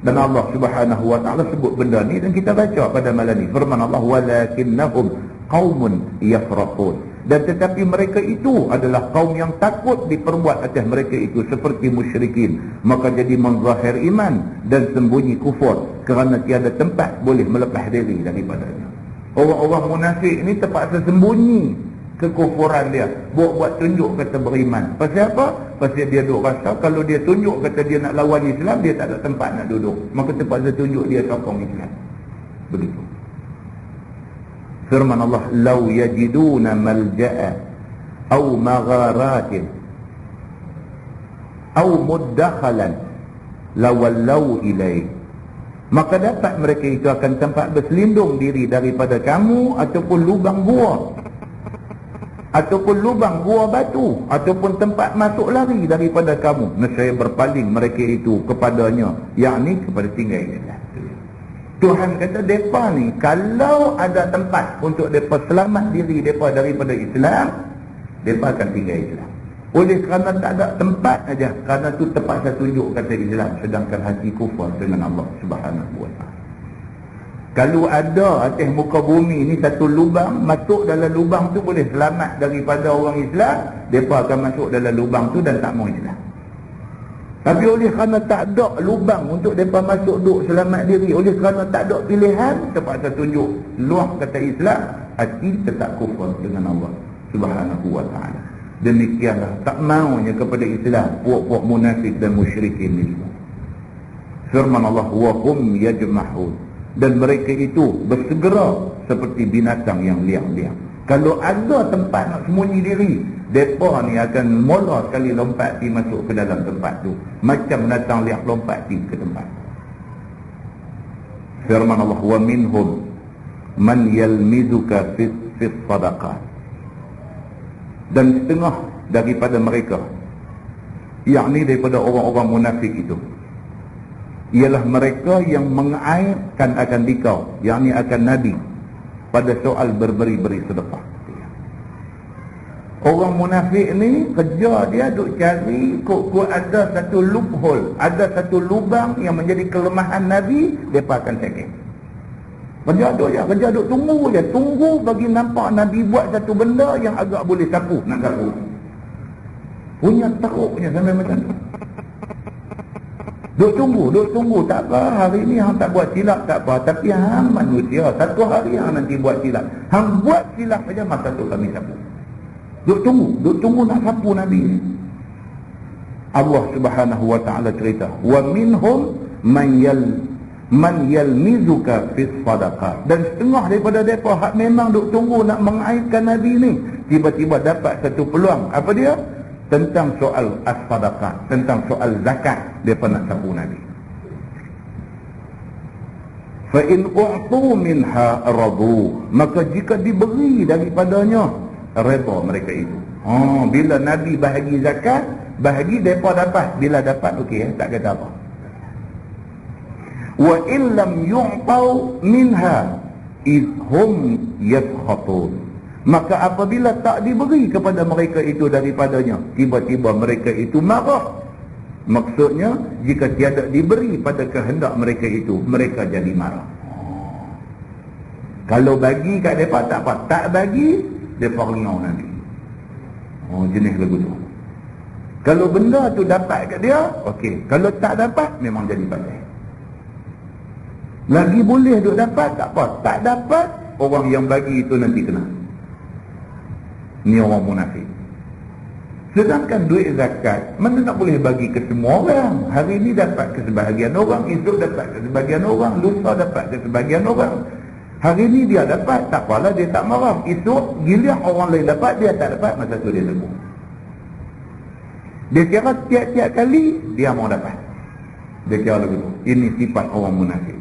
Dan Allah Subhanahu wa taala sebut benda ni dan kita baca pada malam ni. Firman Allah, walakinnahum qaumun yafraqun. Dan tetapi mereka itu adalah kaum yang takut diperbuat atas mereka itu seperti musyrikin. Maka jadi menzahir iman dan sembunyi kufur kerana tiada tempat boleh melepas diri daripadanya. Orang-orang munafik ini terpaksa sembunyi kekufuran dia, buat tunjuk kata beriman. Pasal apa? Pasal dia duk rasa kalau dia tunjuk kata dia nak lawan Islam, dia tak ada tempat nak duduk. Maka terpaksa tunjuk dia sokong Islam. Begitu. Firman Allah, "Law yajiduna malja'a aw magharatin aw muddakhalan lawallaw ilayhi maka dapat mereka itu akan tempat berselindung diri daripada kamu, ataupun lubang gua, ataupun lubang gua batu, ataupun tempat masuk lari daripada kamu. Nescaya berpaling mereka itu kepadanya, yakni kepada tinggal Islam. Tuhan kata mereka ni kalau ada tempat untuk mereka selamat diri mereka daripada Islam, mereka akan tinggal Islam. Oleh kerana tak ada tempat aja, kerana tu terpaksa tunjuk kata Islam, sedangkan hati kufur dengan Allah Subhanahu wa taala. Kalau ada atas muka bumi ni satu lubang, masuk dalam lubang tu boleh selamat daripada orang Islam, mereka akan masuk dalam lubang tu dan tak mau Islam. Tapi oleh kerana tak ada lubang untuk mereka masuk duk selamat diri, oleh kerana tak ada pilihan, terpaksa tunjuk luar kata Islam, hati tetap kufur dengan Allah Subhanahu wa taala. Demikianlah tak maunya kepada Islam puak-puak munafik dan musyrikin ini. Firman Allah, wa hum yajmahun, dan mereka itu bersegera seperti binatang yang liang-liang. Kalau ada tempat nak sembunyi diri, mereka ni akan mula sekali lompat pergi masuk ke dalam tempat tu, macam binatang liang lompat pergi ke tempat. Firman Allah, wa minhum man yalmizuka fi sadaqat, dan setengah daripada mereka, yakni daripada orang-orang munafik itu, ialah mereka yang mengaibkan akan dikau, yakni akan Nabi, pada soal berberi-beri sedekah. Orang munafik ni kerja dia duk cari kok ada satu loophole, ada satu lubang yang menjadi kelemahan Nabi, mereka akan cekik. Kerja duk tunggu je, tunggu bagi nampak Nabi buat satu benda yang agak boleh sapu, nak sapu. Punya teruknya sampai macam tu. Duk tunggu, tak apa, hari ni hang tak buat silap tak apa, tapi hang manusia, satu hari hang nanti buat silap. Hang buat silap saja, masa tu kami sapu. Duk tunggu nak sapu Nabi ni. Allah Subhanahu wa taala cerita, wa minhum man yalmizuka fi sadaqat, dan setengah daripada mereka hak memang duk tunggu nak mengaibkan Nabi ni, tiba-tiba dapat satu peluang. Apa dia? Tentang soal as-sadaqah, tentang soal zakat, mereka nak sapu Nabi. Fa in u'tu minha radu, maka jika diberi daripadanya, redha mereka itu. Bila Nabi bahagi zakat, bahagi mereka dapat, bila dapat okey, tak kata apa. Wa in lam yu'tau minha idhum yaskhatun, maka apabila tak diberi kepada mereka itu daripadanya, tiba-tiba mereka itu marah. Maksudnya jika tiada diberi pada kehendak mereka itu, mereka jadi marah. Kalau bagi kat mereka tak apa, tak bagi mereka rengau nanti. Jenis lagu tu. Kalau benda tu dapat kat dia, okey. Kalau tak dapat, memang jadi pasal. Lagi boleh duk dapat, tak apa. Tak dapat, orang yang bagi itu nanti kena. Ni orang munafik. Sedangkan duit zakat, mana nak boleh bagi ke semua orang. Hari ni dapat ke sebahagian orang, esok dapat ke sebahagian orang, lusa dapat ke sebahagian orang. Hari ni dia dapat, tak apalah, dia tak marah. Esok giliran orang lain dapat, dia tak dapat, masa tu dia sembuh. Dia kira tiap-tiap kali dia mau dapat. Dia kira begitu. Ini sifat orang munafik.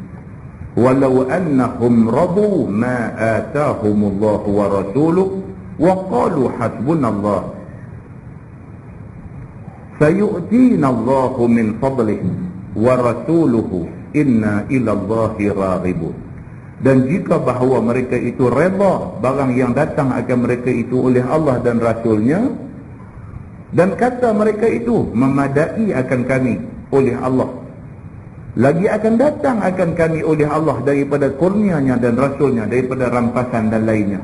Walau annahum radu ma atahumullah wa rasuluh wa qalu hasbunallah sayu'tina Allahu min fadlihi wa rasuluhu inna ila Allahi raghibun. Dan jika bahawa mereka itu reda barang yang datang akan mereka itu oleh Allah dan Rasulnya, dan kata mereka itu memadai akan kami oleh Allah, lagi akan datang akan kami oleh Allah daripada kurnianya dan Rasulnya, daripada rampasan dan lainnya,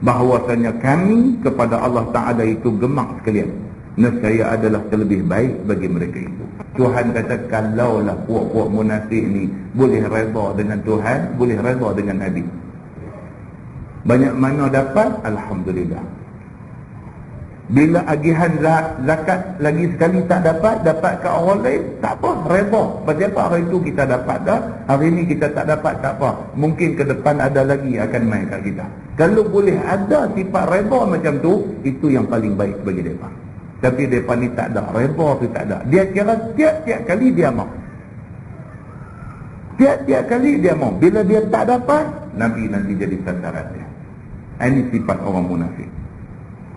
bahawasanya kami kepada Allah Ta'ala itu gemak sekalian, nescaya adalah terlebih baik bagi mereka itu. Tuhan kata kalaulah puak-puak munafik ni boleh reda dengan Tuhan, boleh reda dengan Nabi, banyak mana dapat, alhamdulillah. Bila agihan zakat lagi sekali tak dapat ke orang lain, tak apa, reda. Pasal apa? Hari itu kita dapat dah, hari ini kita tak dapat, tak apa, mungkin ke depan ada lagi akan main kat kita. Kalau boleh ada sifat reda macam tu, itu yang paling baik bagi mereka. Tapi mereka ni tak ada, reda tu tak ada. Dia kira tiap-tiap kali dia mau. Tiap-tiap kali dia mau. Bila dia tak dapat, Nabi nanti jadi sasaran dia. Ini sifat orang munafik.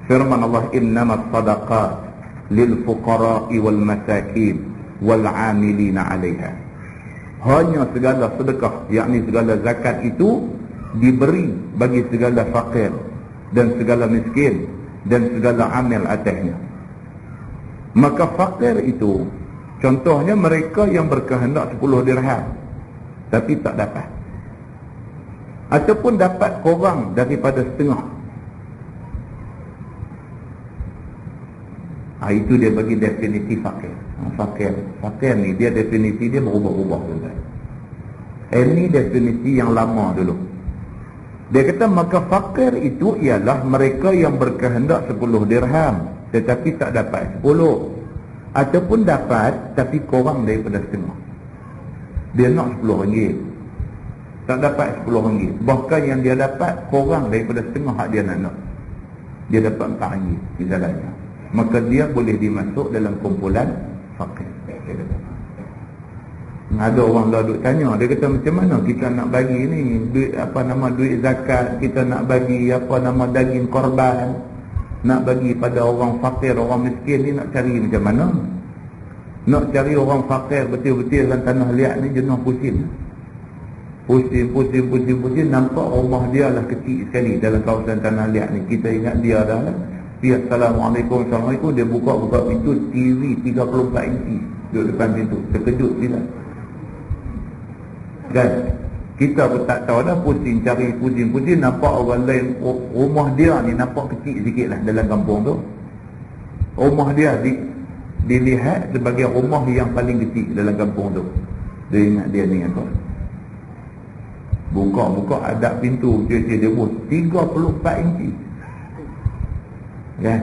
Firman Allah, innamas sadaqat lil fuqara'i wal masakin wal 'amilina 'alaiha. Hanya segala sedekah, yakni segala zakat itu diberi bagi segala fakir dan segala miskin dan segala amil atasnya. Maka fakir itu contohnya mereka yang berkehendak 10 dirham tapi tak dapat, ataupun dapat kurang daripada setengah. Itu dia bagi definisi fakir. Fakir ni dia definisi dia berubah-ubah juga. Ini definisi yang lama dulu. Dia kata maka fakir itu ialah mereka yang berkehendak 10 dirham tetapi tak dapat 10, ataupun dapat tapi kurang daripada setengah. Dia nak 10 ringgit, tak dapat 10 ringgit. Bahkan yang dia dapat kurang daripada setengah hak dia nak. Dia dapat 4 ringgit di jalannya. Maka dia boleh dimasuk dalam kumpulan fakir. Ada orang dah duk tanya, dia kata macam mana kita nak bagi ni duit duit zakat, kita nak bagi daging korban, nak bagi pada orang fakir, orang miskin ni nak cari macam mana? Nak cari orang fakir betul-betul dalam tanah liat ni jenuh pusing. Pusing, nampak rumah dia lah kecil sekali dalam kawasan tanah liat ni. Kita ingat dia dah lah. Dia Assalamualaikum, dia buka pintu, TV 34 inci duduk depan pintu. Terkejut dia. Dan kita pun tak tahu dah, pusing nampak orang lain, rumah dia ni nampak kecil sikit lah dalam kampung tu. Rumah dia dilihat sebagai rumah yang paling kecil dalam kampung tu. Dia ingat dia ni apa? Buka ada pintu, dia buat 34 inci. Ya.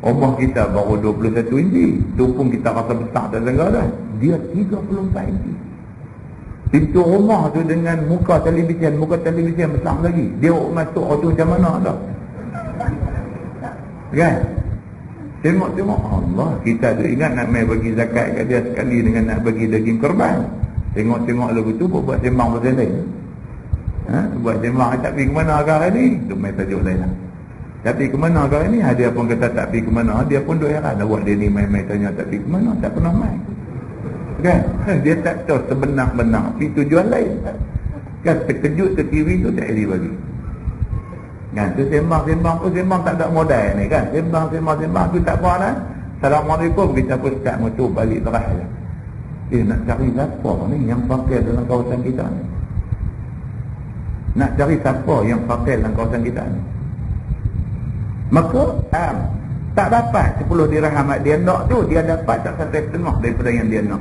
Rumah kita baru 21 inci. Tu pun kita rasa besar dan tengah dah. Dia 34 inci. Pintu rumah tu dengan muka televisyen besar lagi. Dia masuk tu macam mana dah. Kan? Tengok Allah, kita ada ingat nak main bagi zakat kat dia sekali dengan nak bagi daging korban. Tengok lagu tu buat sembang pasal lain. Buat sembang tak pergi ke mana agak ni? Tu main tajuk lain lah. Tapi ke mana agak ni? Dia pun kata tak pergi ke mana. Dia pun duk heran. Awak dia ni main-main tanya tak pergi ke mana. Tak pernah main. Kan? Dia tak tahu sebenar-benar. Tapi tujuan lain. Kan? Terkejut ke TV tu tak boleh bagi. Kan? Tu sembang tak ada modal ni kan. Sembang tu tak apa lah. Assalamualaikum. Kita pun start motor balik terah je. Nak cari siapa ni yang fakir dalam kawasan kita ni? Nak cari siapa yang fakir dalam kawasan kita ni? Maka tak dapat 10 dirham dia nak tu, dia dapat tak sampai setengah daripada yang dia nak.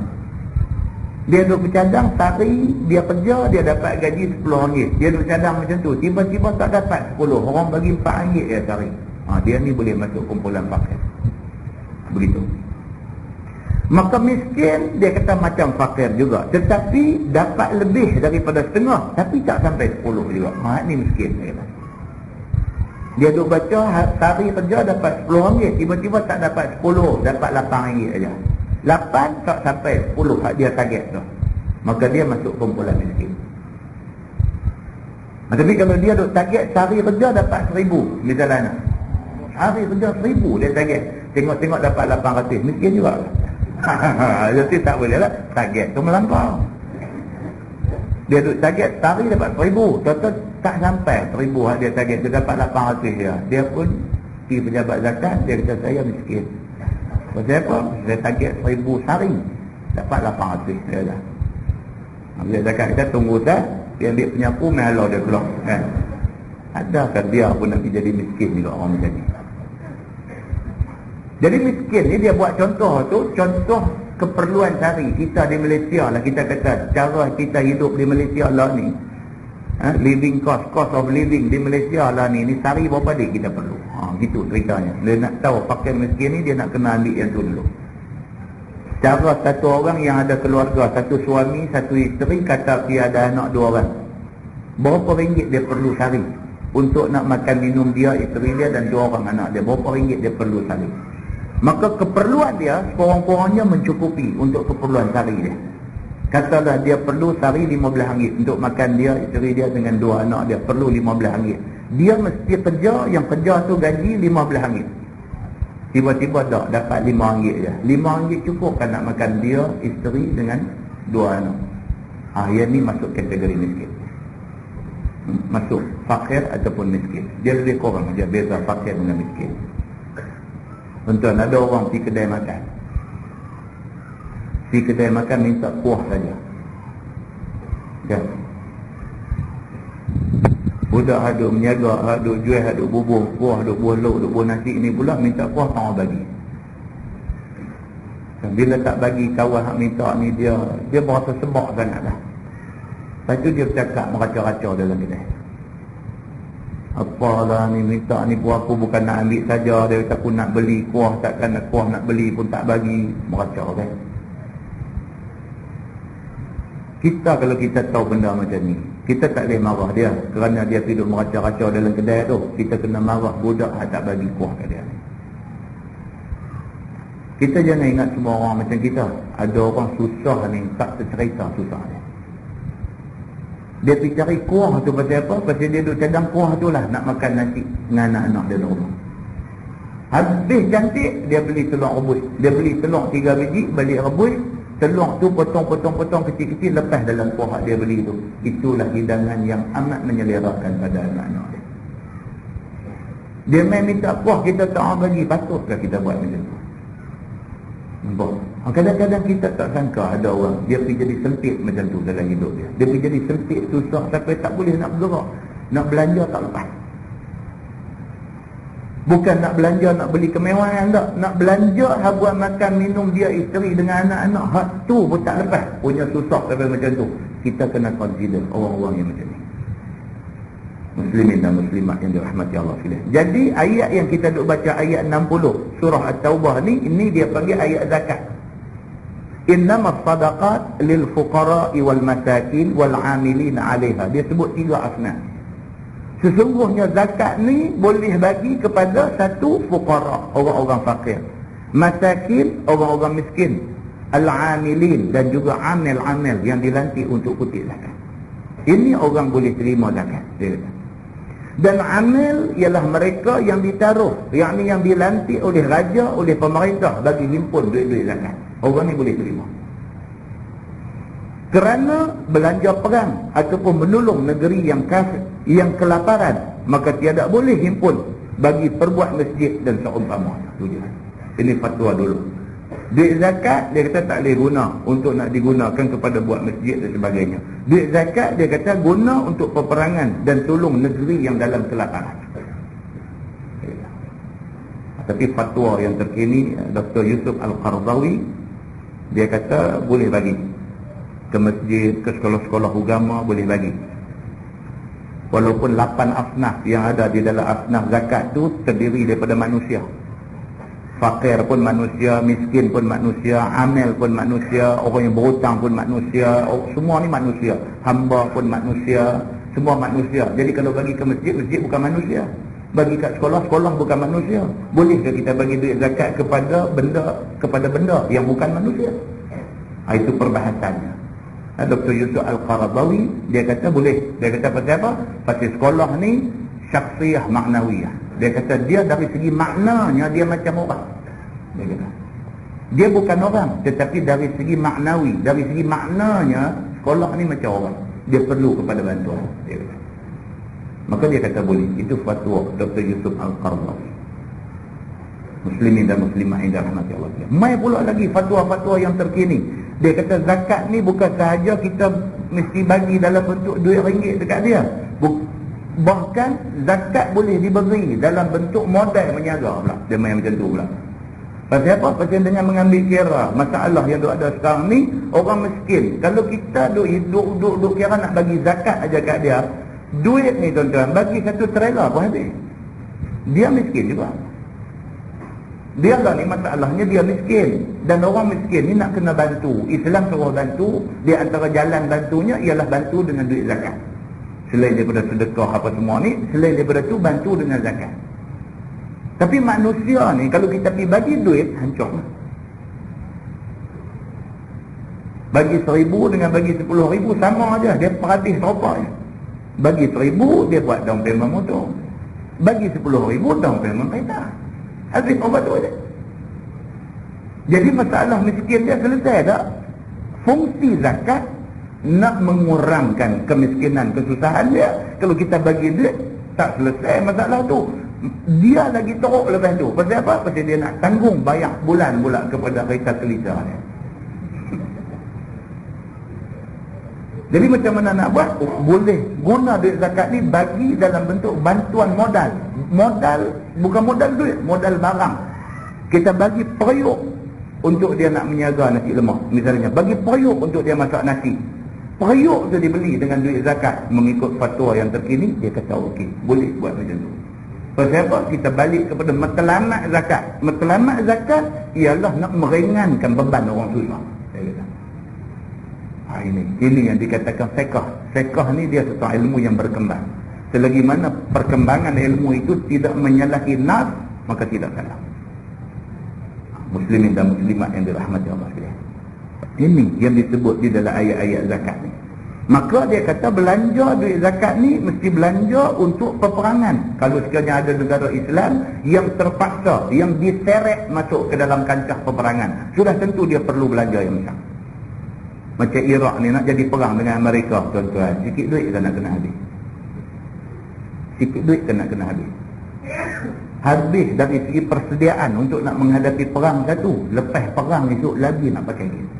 Dia duduk bercadang sehari, dia kerja, dia dapat gaji 10 ringgit. Dia duduk cadang macam tu, tiba-tiba tak dapat 10, orang bagi 4 ringgit dia sehari. Dia ni boleh masuk kumpulan fakir. Begitu. Maka miskin dia kata macam fakir juga, tetapi dapat lebih daripada setengah, tapi tak sampai 10 juga. Ni miskin dia kata. Dia duk baca sehari kerja dapat 10 ringgit, tiba-tiba tak dapat 10, dapat 8 ringgit aja. 8 tak sampai 10 hak dia target tu. Maka dia masuk kumpulan miskin. Tapi kalau dia duk target sehari kerja dapat 1000 misalnya. Sehari kerja 1000 dia target. Tengok-tengok dapat 800, miskin juga. Jadi tak boleh lah, target tu melampau. Dia duk target sehari dapat 1000, total tak sampai 1000 hak dia target, dia dapat 800 je. Dia pun pergi pejabat zakat, dia kata saya miskin. Pasal apa? Dia target 1000 sehari, dapat 800 dia dah. Bila zakat kita tunggu dah, dia ambil penyapu, mahalau dia keluar kan. Adakah dia pun nanti jadi miskin juga orang macam ni? Jadi miskin ni dia buat contoh tu, contoh keperluan sehari kita di Malaysia lah. Kita kata cara kita hidup di Malaysia lah ni, living cost of living di Malaysia lah ni sehari berapa duit kita perlu. Gitu ceritanya. Dia nak tahu fakir miskin ni, dia nak kena ambil yang tu dulu. Cara satu orang yang ada keluarga, satu suami, satu isteri, kata dia ada anak 2 orang, berapa ringgit dia perlu sehari untuk nak makan minum dia, isteri dia dan 2 orang anak dia? Berapa ringgit dia perlu sehari? Maka keperluan dia kurang-kurangnya mencukupi untuk keperluan sehari dia. Katalah dia perlu sehari RM15 untuk makan dia, isteri dia dengan 2 anak dia, perlu RM15. Dia mesti kerja, yang kerja tu gaji RM15. Tiba-tiba tak dapat RM5 je. RM5 cukup kan nak makan dia, isteri dengan 2 anak. Yang ni masuk kategori miskin. Masuk fakir ataupun miskin. Dia lebih kurang je beza fakir dengan miskin. Tuan-tuan, ada orang pergi kedai makan. Pergi kedai makan minta kuah saja. Kan? Budak haduk menyaga, haduk jual, haduk bubuh kuah, haduk buah lok, haduk buah nasi. Ini pula minta kuah tak mau bagi. Dan bila tak bagi kawan hak minta ni, dia berasa sebab sangat lah. Lepas tu dia bercakap meracau-racau dalam kedai. Apalah ni minta ni kuah aku bukan nak ambil saja. Dia kata aku nak beli kuah, takkan nak kuah nak beli pun tak bagi. Meracau kan. Kita kalau kita tahu benda macam ni, kita tak boleh marah dia kerana dia hidup meracau-racau dalam kedai tu. Kita kena marah budak yang tak bagi kuah kat dia. Kita jangan ingat semua orang macam kita. Ada orang susah ni, tak tercerita susah dia. Dia pergi cari kuah tu pasal apa? Pasal dia duduk cadang kuah tu lah nak makan nasi dengan anak-anak dia dalam rumah. Habis cantik, dia beli telur rebus. Dia beli telur 3 biji, balik rebus. Telur tu potong-potong kecil-kecil lepas dalam kuah dia beli tu. Itulah hidangan yang amat menyelerakan pada anak-anak dia. Dia main minta kuah, kita tak mau bagi. Patutkah kita buat macam tu? Nampak? Kadang-kadang kita tak sangka ada orang dia pergi jadi sempit macam tu dalam hidup dia. Dia pergi jadi sempit, susah sampai tak boleh nak bergerak. Nak belanja tak lepas. Bukan nak belanja nak beli kemewahan tak. Nak belanja hak buat makan minum dia, isteri dengan anak-anak, hak tu pun tak lepas. Punya susah sampai macam tu. Kita kena consider orang-orang yang macam ni. Muslimin dan muslimat yang dirahmati Allah sekalian. Jadi ayat yang kita duk baca ayat 60 surah At-Taubah ni, ini dia panggil ayat zakat. Innamas sadaqat lil fuqara'i wal masakin wal 'amilin 'alaiha. Dia sebut 3 asnaf. Sesungguhnya zakat ni boleh bagi kepada satu fuqara, orang-orang fakir, masakin, orang-orang miskin, al-'amilin, dan juga amil-amil yang dilantik untuk kutip zakat. Ini orang boleh terima zakat. Dan amil ialah mereka yang ditaruh, yakni yang dilantik oleh raja, oleh pemerintah bagi himpun duit-duit zakat. Orang ni boleh terima. Kerana belanja perang ataupun menolong negeri yang kafir, yang kelaparan, maka tiada boleh himpun bagi perbuat masjid dan seumpama. Itu je. Ini fatwa dulu. Duit zakat dia kata tak boleh guna untuk nak digunakan kepada buat masjid dan sebagainya. Duit zakat dia kata guna untuk peperangan dan tolong negeri yang dalam kelaparan. Tapi fatwa yang terkini Dr. Yusuf Al-Qaradawi, dia kata boleh bagi ke masjid, ke sekolah-sekolah agama, boleh bagi. Walaupun 8 asnaf yang ada di dalam asnaf zakat tu terdiri daripada manusia. Fakir pun manusia, miskin pun manusia, amil pun manusia, orang yang berhutang pun manusia, semua ni manusia. Hamba pun manusia, semua manusia. Jadi kalau bagi ke masjid, masjid bukan manusia. Bagi kat sekolah, sekolah bukan manusia. Bolehkah kita bagi duit zakat kepada benda yang bukan manusia? Itu perbahasannya. Dr. Yusuf Al-Qaradawi dia kata boleh. Dia kata pasal apa? Pasal sekolah ni syakhsiyah maknawiyah. Dia kata dia dari segi maknanya dia macam orang. Dia kata dia bukan orang, tetapi dari segi maknawi, dari segi maknanya sekolah ni macam orang. Dia perlu kepada bantuan. Dia kata. Maka dia kata boleh. Itu fatwa Dr. Yusuf Al-Qaradawi. Muslimin dan muslimah yang dirahmati Allah. Mai pula lagi fatwa-fatwa yang terkini. Dia kata zakat ni bukan sahaja kita mesti bagi dalam bentuk duit ringgit dekat dia. Bahkan zakat boleh diberi dalam bentuk modal menyaga pula. Dia main macam tu pula. Pasal apa? Pasal dengan mengambil kira masalah yang ada sekarang ni, orang miskin. Kalau kita duk kira nak bagi zakat aja kat dia, duit ni tuan-tuan, bagi satu trailer pun habis. Dia miskin juga. Dia lah ni masalahnya, dia miskin. Dan orang miskin ni nak kena bantu. Islam suruh bantu. Di antara jalan bantunya ialah bantu dengan duit zakat. Selain daripada sedekah apa semua ni, selain daripada tu bantu dengan zakat. Tapi manusia ni kalau kita pergi bagi duit, hancur. Bagi 1,000 dengan bagi 10,000 sama aja. Dia peratis serupa je. Bagi 1,000 dia buat down payment motor. Bagi 10,000 down payment kereta. Habis apa tu je. Jadi masalah miskin dia selesai tak? Fungsi zakat nak mengurangkan kemiskinan, kesusahan dia. Kalau kita bagi duit, tak selesai masalah tu. Dia lagi teruk lepas tu. Pasal apa? Pasal dia nak tanggung bayar bulan pula kepada kereta kelita dia. Jadi macam mana nak buat? Boleh guna duit zakat ni bagi dalam bentuk bantuan modal. Modal, bukan modal duit, modal barang. Kita bagi periuk untuk dia nak menjaga nasi lemak. Misalnya, bagi periuk untuk dia masak nasi. Periuk tu dibeli dengan duit zakat. Mengikut fatwa yang terkini, dia kata okey, boleh buat macam tu. Pasal apa? Kita balik kepada matlamat zakat. Matlamat zakat ialah nak meringankan beban orang susah. Saya kata. Ini yang dikatakan fiqh. Fiqh ni dia satu ilmu yang berkembang. Selagi mana perkembangan ilmu itu tidak menyalahi nas, maka tidak salah. Muslimin dan muslimat yang dirahmati Allah sekalian. Ini yang disebut di dalam ayat-ayat zakat ni. Maka dia kata belanja duit zakat ni mesti belanja untuk peperangan. Kalau sekiranya ada negara Islam yang terpaksa, yang diseret masuk ke dalam kancah peperangan, sudah tentu dia perlu belanja yang besar. Macam Iraq ni nak jadi perang dengan Amerika, tuan-tuan. Sikit duit kan nak kena habis. Sikit duit kan nak kena habis. Habis dari segi persediaan untuk nak menghadapi perang satu. Lepas perang esok lagi nak pakai gitu.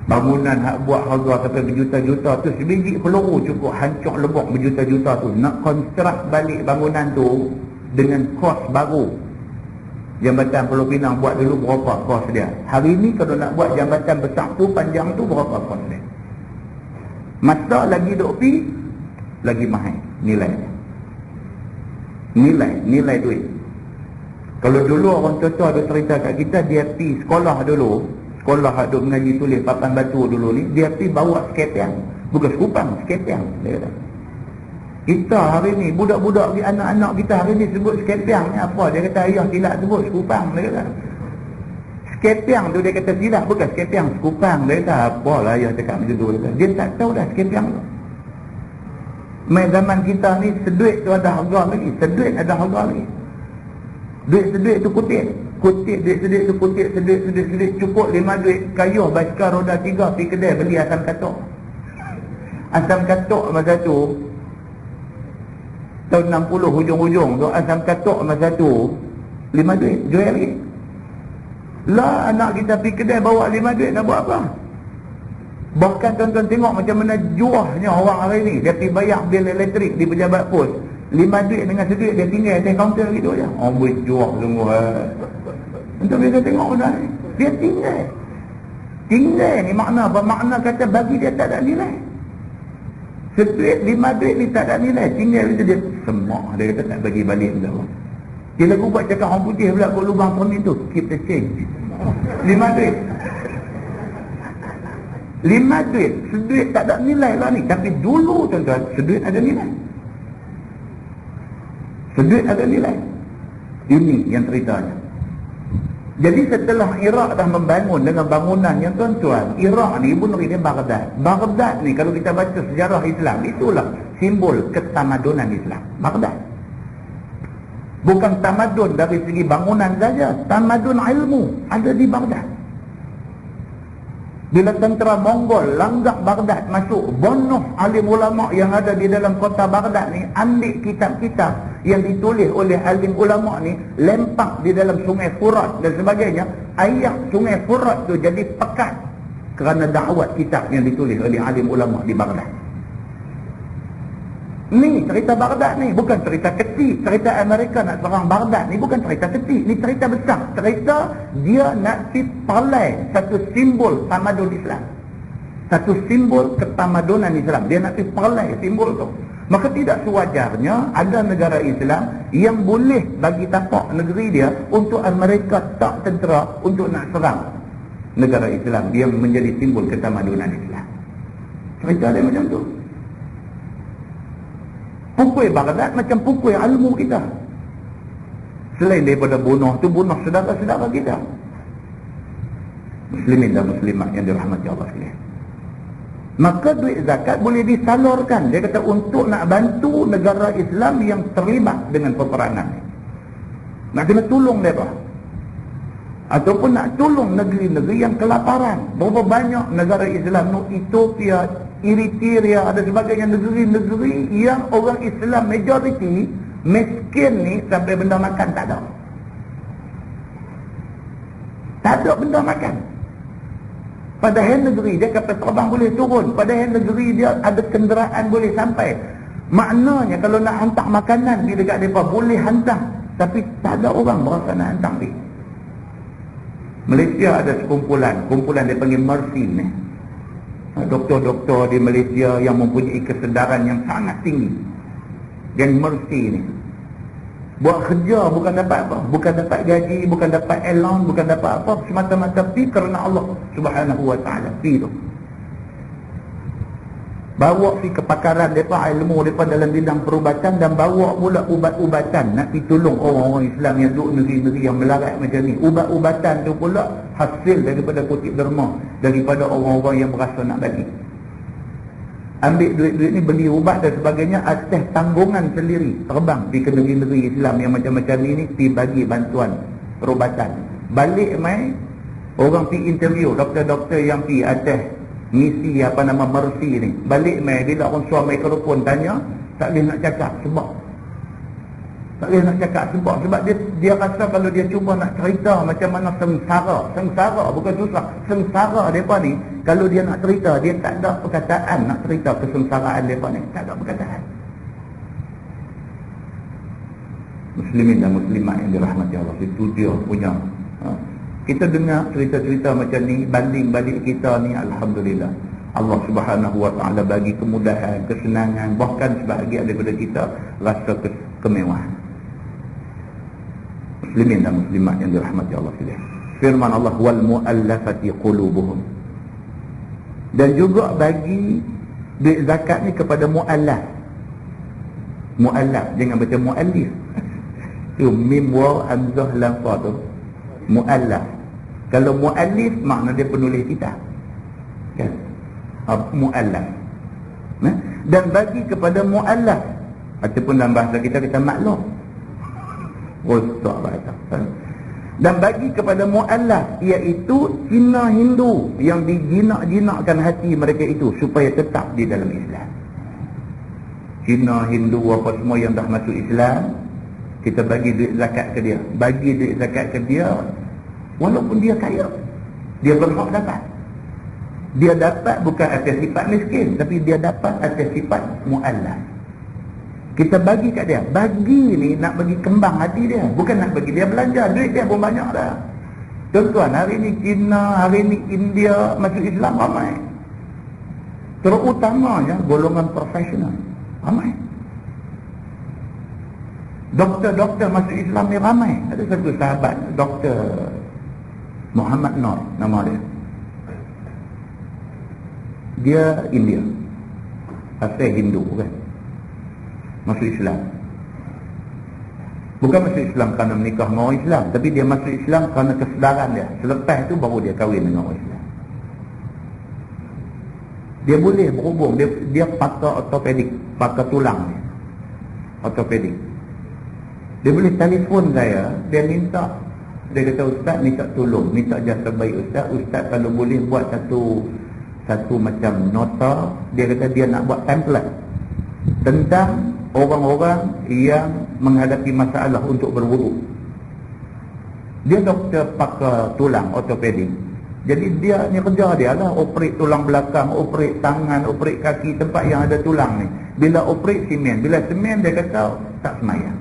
Bangunan hak buat harga sampai berjuta-juta tu, sebiji peluru cukup hancur lebok berjuta-juta tu. Nak konstruk balik bangunan tu dengan kos baru. Jambatan Pulau Pinang buat dulu berapa kos dia. Hari ni kalau nak buat jambatan besar tu, panjang tu, berapa kos dia. Masa lagi duk pi, lagi mahal nilai. Nilai duit. Kalau dulu orang tua ada cerita kat kita, dia pi sekolah dulu, sekolah duk mengaji tulis papan batu dulu ni, dia pi bawa sekepiang. Bukan sekupang, sekepiang dia kata. Kita hari ni, budak-budak ni, anak-anak kita hari ni sebut sekepiang ni apa? Dia kata ayah silap sebut sekupang, dia kata. Sekepiang tu dia kata silap, bukan sekepiang, sekupang. Dia kata apalah ayah cakap macam tu. Dia tak tahu dah sekepiang tu. Main zaman kita ni, seduit tu ada harga lagi. Seduit ada harga lagi. Duit seduit tu kutip. Kutip duit seduit tu kutip, seduit cukup 5 duit. Kayuh basikal roda 3 pergi kedai beli asam katuk. Asam katuk masa tu tahun 60 hujung-hujung tu, asam katuk masa tu 5 duit, jual lagi. Lah anak kita pergi kedai bawa 5 duit nak buat apa? Bahkan tuan-tuan tengok macam mana juahnya orang hari ni. Dia pergi bayar bil elektrik di pejabat pos, 5 duit dengan seduit dia tinggal atas kaunter gitu je. Oh boleh juah sungguh. Untuk kita tengok dah ni, dia tinggal ni makna apa? Makna kata bagi dia tak ada nilai. Seduit 5 duit ni tak ada nilai. Tinggal itu dia semak. Dia kata tak bagi balik pula. Dia lagu buat cakap orang putih pula kat lubang permin tu, keep the change. 5 duit. 5 duit. Seduit tak ada nilai lah ni. Tapi dulu tuan-tuan, seduit ada nilai. Seduit ada nilai. Ini yang ceritanya. Jadi setelah Iraq dah membangun dengan bangunan yang tuan-tuan, Iraq ni ibu negeri dia Baghdad. Baghdad ni kalau kita baca sejarah Islam, itulah simbol ketamadunan Islam. Baghdad. Bukan tamadun dari segi bangunan saja, tamadun ilmu ada di Baghdad. Bila tentera Mongol langgak Baghdad masuk, bunuh alim ulama yang ada di dalam kota Baghdad ni, ambil kitab-kitab yang ditulis oleh alim ulama ni, lempak di dalam sungai Furat dan sebagainya. Air sungai Furat tu jadi pekat kerana dakwat kitab yang ditulis oleh alim ulama di Baghdad. Ni cerita Baghdad ni, bukan cerita kecil. Cerita Amerika nak serang Baghdad ni bukan cerita kecil, ni cerita besar. Cerita dia nak palai satu simbol tamadun Islam, satu simbol ketamadunan Islam. Dia nak palai simbol tu. Maka tidak sewajarnya ada negara Islam yang boleh bagi tapak negeri dia untuk Amerika tak tentera untuk nak serang negara Islam yang menjadi simbol ketamadunan Islam. Cerita dia macam tu. Pukul Baghdad macam pukul ilmu kita. Selain daripada bunuh tu, bunuh saudara-saudara kita. Muslimin dan muslimat yang dirahmati Allah sekalian. Maka duit zakat boleh disalurkan. Dia kata untuk nak bantu negara Islam yang terlibat dengan peperangan. Nak kena tolong mereka. Ataupun nak tolong negeri-negeri yang kelaparan. Berapa banyak negara Islam no, Ethiopia, Eritrea, ada sebagainya negeri-negeri yang orang Islam majoriti miskin ni sampai benda makan tak ada. Tak ada benda makan. Padahal negeri dia kapal terbang boleh turun. Padahal negeri dia ada kenderaan boleh sampai. Maknanya kalau nak hantar makanan di dekat mereka boleh hantar. Tapi tak ada orang berasa nak hantar ni. Malaysia ada kumpulan dia panggil Mercy ni. Doktor-doktor di Malaysia yang mempunyai kesedaran yang sangat tinggi. Yang Mercy ni. Buat kerja bukan dapat apa, bukan dapat gaji, bukan dapat allowance, bukan dapat apa, semata-mata pi kerana Allah Subhanahu wa taala pi tu. Bawa pi kepakaran depa, ilmu depa dalam bidang perubatan dan bawa pula ubat-ubatan nak pi tolong orang-orang Islam yang duduk negeri-negeri yang melarat macam ni. Ubat-ubatan tu pula hasil daripada kutip derma daripada orang-orang yang berasa nak bagi. Ambil duit-duit ni beli ubat dan sebagainya atas tanggungan sendiri, terbang pergi ke negeri-negeri Islam yang macam-macam ni pergi bagi bantuan perubatan. Balik mai orang pergi interview doktor-doktor yang pergi atas misi apa nama Mercy ni. Balik mai bila orang suami mikrofon tanya tak boleh nak cakap sebab tak boleh nak cakap sebab dia rasa kalau dia cuba nak cerita macam mana sengsara bukan susah, sengsara mereka ni, kalau dia nak cerita dia tak ada perkataan nak cerita kesengsaraan mereka ni, tak ada perkataan. Muslimin dan muslimat yang dirahmati Allah, itu dia punya kita dengar cerita-cerita macam ni, banding balik kita ni, alhamdulillah Allah Subhanahu wa taala bagi kemudahan, kesenangan, bahkan sebahagian daripada kita rasa kemewahan. Muslimin dan muslimat yang dirahmati Allah sekalian. Firman Allah wal muallafati qulubuhum. Dan juga bagi duit zakat ni kepada muallaf. Muallaf jangan baca muallif. Tu mim waw hamzah lam fa tu. Muallaf. Kalau muallif makna dia penulis kitab. Kan? Muallaf. Dan bagi kepada muallaf ataupun dalam bahasa kita maklum. Dan bagi kepada mu'allaf, iaitu Cina Hindu yang dijinak-jinakkan hati mereka itu supaya tetap di dalam Islam. Cina Hindu apa semua yang dah masuk Islam, kita bagi duit zakat ke dia. Bagi duit zakat ke dia walaupun dia kaya, dia berhak dapat. Dia dapat bukan atas sifat miskin, tapi dia dapat atas sifat mu'allaf. Kita bagi kat dia. Bagi ni nak bagi kembang hati dia, bukan nak bagi dia belanja. Duit dia pun banyak dah. Tuan-tuan, hari ni China, hari ni India masuk Islam ramai. Terutamanya golongan profesional ramai. Doktor-doktor masuk Islam ni ramai. Ada satu sahabat, Doktor Muhammad Nur nama dia. Dia India, asal Hindu kan, masuk Islam. Bukan masuk Islam kerana menikah dengan orang Islam, tapi dia masuk Islam kerana kesedaran dia. Selepas itu baru dia kahwin dengan orang Islam. Dia boleh berhubung, dia pakar ortopedik, pakar tulang ni, ortopedik. Dia boleh telefon saya, dia minta, dia kata ustaz minta tolong, minta jasa baik ustaz kalau boleh buat satu macam nota. Dia kata dia nak buat template tentang orang-orang yang menghadapi masalah untuk berwuduk. Dia doktor pakar tulang ortopedik. Jadi dia ni kerja dia lah operate tulang belakang, operate tangan, operate kaki, tempat yang ada tulang ni. Bila operate semen, bila semen dia kata tak semayang.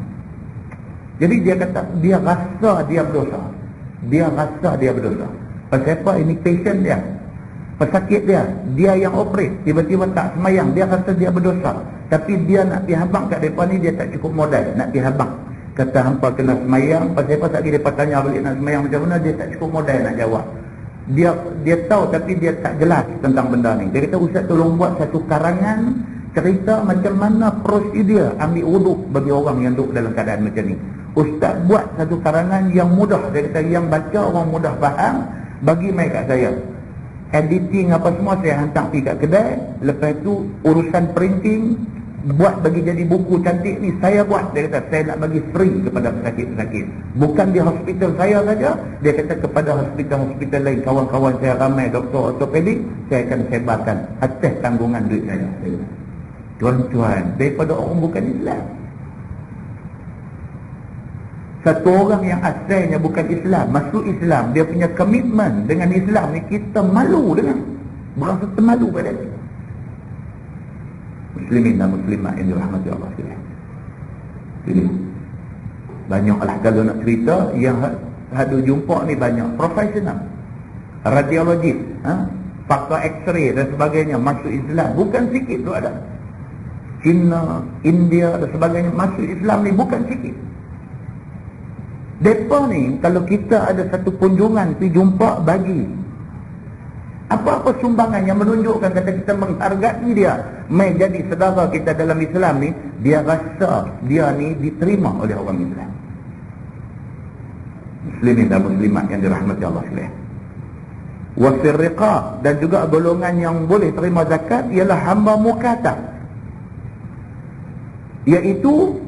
Jadi dia kata dia rasa dia berdosa. Dia rasa dia berdosa. Pasal apa? Ini patient dia, pesakit dia yang operate, tiba-tiba tak semayang, dia rasa dia berdosa. Tapi dia nak pergi habang kat mereka ni, dia tak cukup modal nak pergi habang. Kata hampa kena semayang, pasal apa tak mereka tanya balik nak semayang macam mana, dia tak cukup modal nak jawab. Dia tahu tapi dia tak jelas tentang benda ni. Dia kata ustaz tolong buat satu karangan cerita macam mana prosedur ambil wuduk bagi orang yang duduk dalam keadaan macam ni. Ustaz buat satu karangan yang mudah, dia kata yang baca orang mudah faham, Bagi mai kat saya. Editing apa semua saya hantar pergi kat kedai. Lepas tu urusan printing, buat bagi jadi buku cantik ni saya buat. Dia kata saya nak bagi free kepada pesakit-pesakit. Bukan di hospital saya saja. Dia kata kepada hospital-hospital lain, kawan-kawan saya ramai doktor ortopedik, saya akan sebarkan atas tanggungan duit saya. Tuan-tuan, daripada orang bukan Islam. Satu orang yang asalnya bukan Islam, masuk Islam, dia punya komitmen dengan Islam ni, kita malu dengan, berasa termalu pada dia. Muslimin dan muslimat yang dirahmati Allah sekalian. Jadi banyaklah kalau nak cerita yang hadu jumpa ni, banyak profesional, radiologis, pakar X-ray dan sebagainya masuk Islam. Bukan sikit tu ada. China, India dan sebagainya masuk Islam ni bukan sikit. Depa ni kalau kita ada satu kunjungan pergi jumpa, bagi apa-apa sumbangan yang menunjukkan kata kita menghargai dia, mai jadi saudara kita dalam Islam ni, dia rasa dia ni diterima oleh orang Islam. Muslimin dan muslimat yang dirahmati Allah sekalian. Wa fir riqab, dan juga golongan yang boleh terima zakat ialah hamba mukatab, iaitu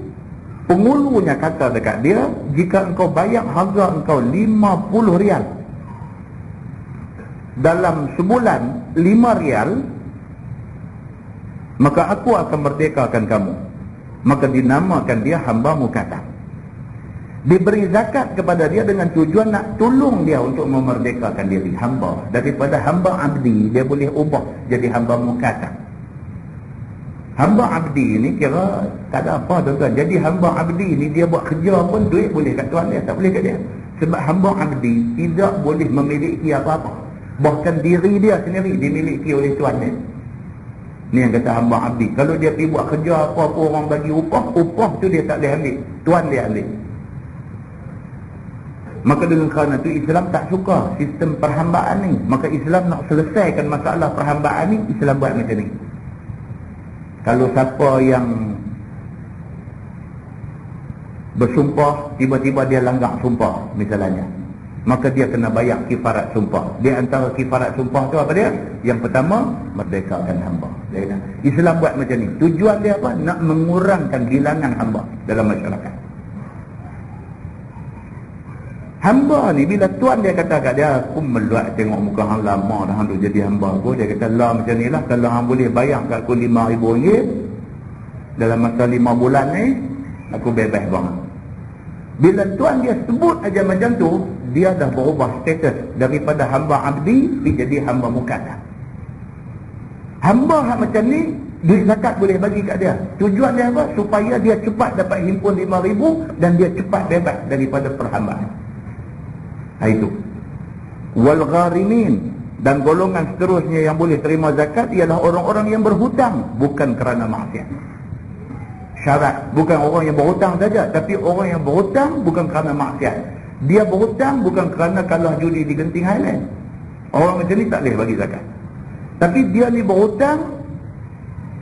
pengulunya kata dekat dia, jika engkau bayar harga engkau 50 rial dalam sebulan 5 rial, maka aku akan merdekakan kamu. Maka dinamakan dia hamba mukatab. Diberi zakat kepada dia dengan tujuan nak tolong dia untuk memerdekakan diri. Hamba, daripada hamba abdi dia boleh ubah jadi hamba mukatab. Hamba abdi ni kira tak ada apa tuan-tuan. Jadi hamba abdi ni dia buat kerja pun duit boleh kat tuan dia, tak boleh kat dia. Sebab hamba abdi tidak boleh memiliki apa-apa. Bahkan diri dia sendiri dimiliki oleh tuan dia. Ni yang kata hamba abdi. Kalau dia pergi buat kerja apa-apa orang bagi upah, upah tu dia tak boleh ambil, tuan dia ambil. Maka dengan kerana tu Islam tak suka sistem perhambaan ni. Maka Islam nak selesaikan masalah perhambaan ni, Islam buat macam ni. Kalau siapa yang bersumpah, tiba-tiba dia langgar sumpah misalnya, maka dia kena bayar kifarat sumpah. Di antara kifarat sumpah tu apa dia? Yang pertama, merdekakan hamba. Islam buat macam ni. Tujuan dia apa? Nak mengurangkan bilangan hamba dalam masyarakat. Hamba ni bila tuan dia kata kat dia, aku meluat tengok muka hang lama dah hang duk jadi hamba aku. Dia kata lah macam ni lah, kalau hang boleh bayar kat aku RM5,000 dalam masa 5 bulan ni, aku bebas bang. Bila tuan dia sebut aja macam tu, dia dah berubah status daripada hamba abdi jadi hamba mukatab. Hamba macam ni, duit zakat boleh bagi kat dia. Tujuan dia apa? Supaya dia cepat dapat himpun 5,000 dan dia cepat bebas daripada perhambaan. Itu. Wal gharimin, dan golongan seterusnya yang boleh terima zakat ialah orang-orang yang berhutang bukan kerana maksiat. Syarat bukan orang yang berhutang saja, tapi orang yang berhutang bukan kerana maksiat. Dia berhutang bukan kerana kalah judi di Genting Highland. Orang macam ni tak boleh bagi zakat. Tapi dia ni berhutang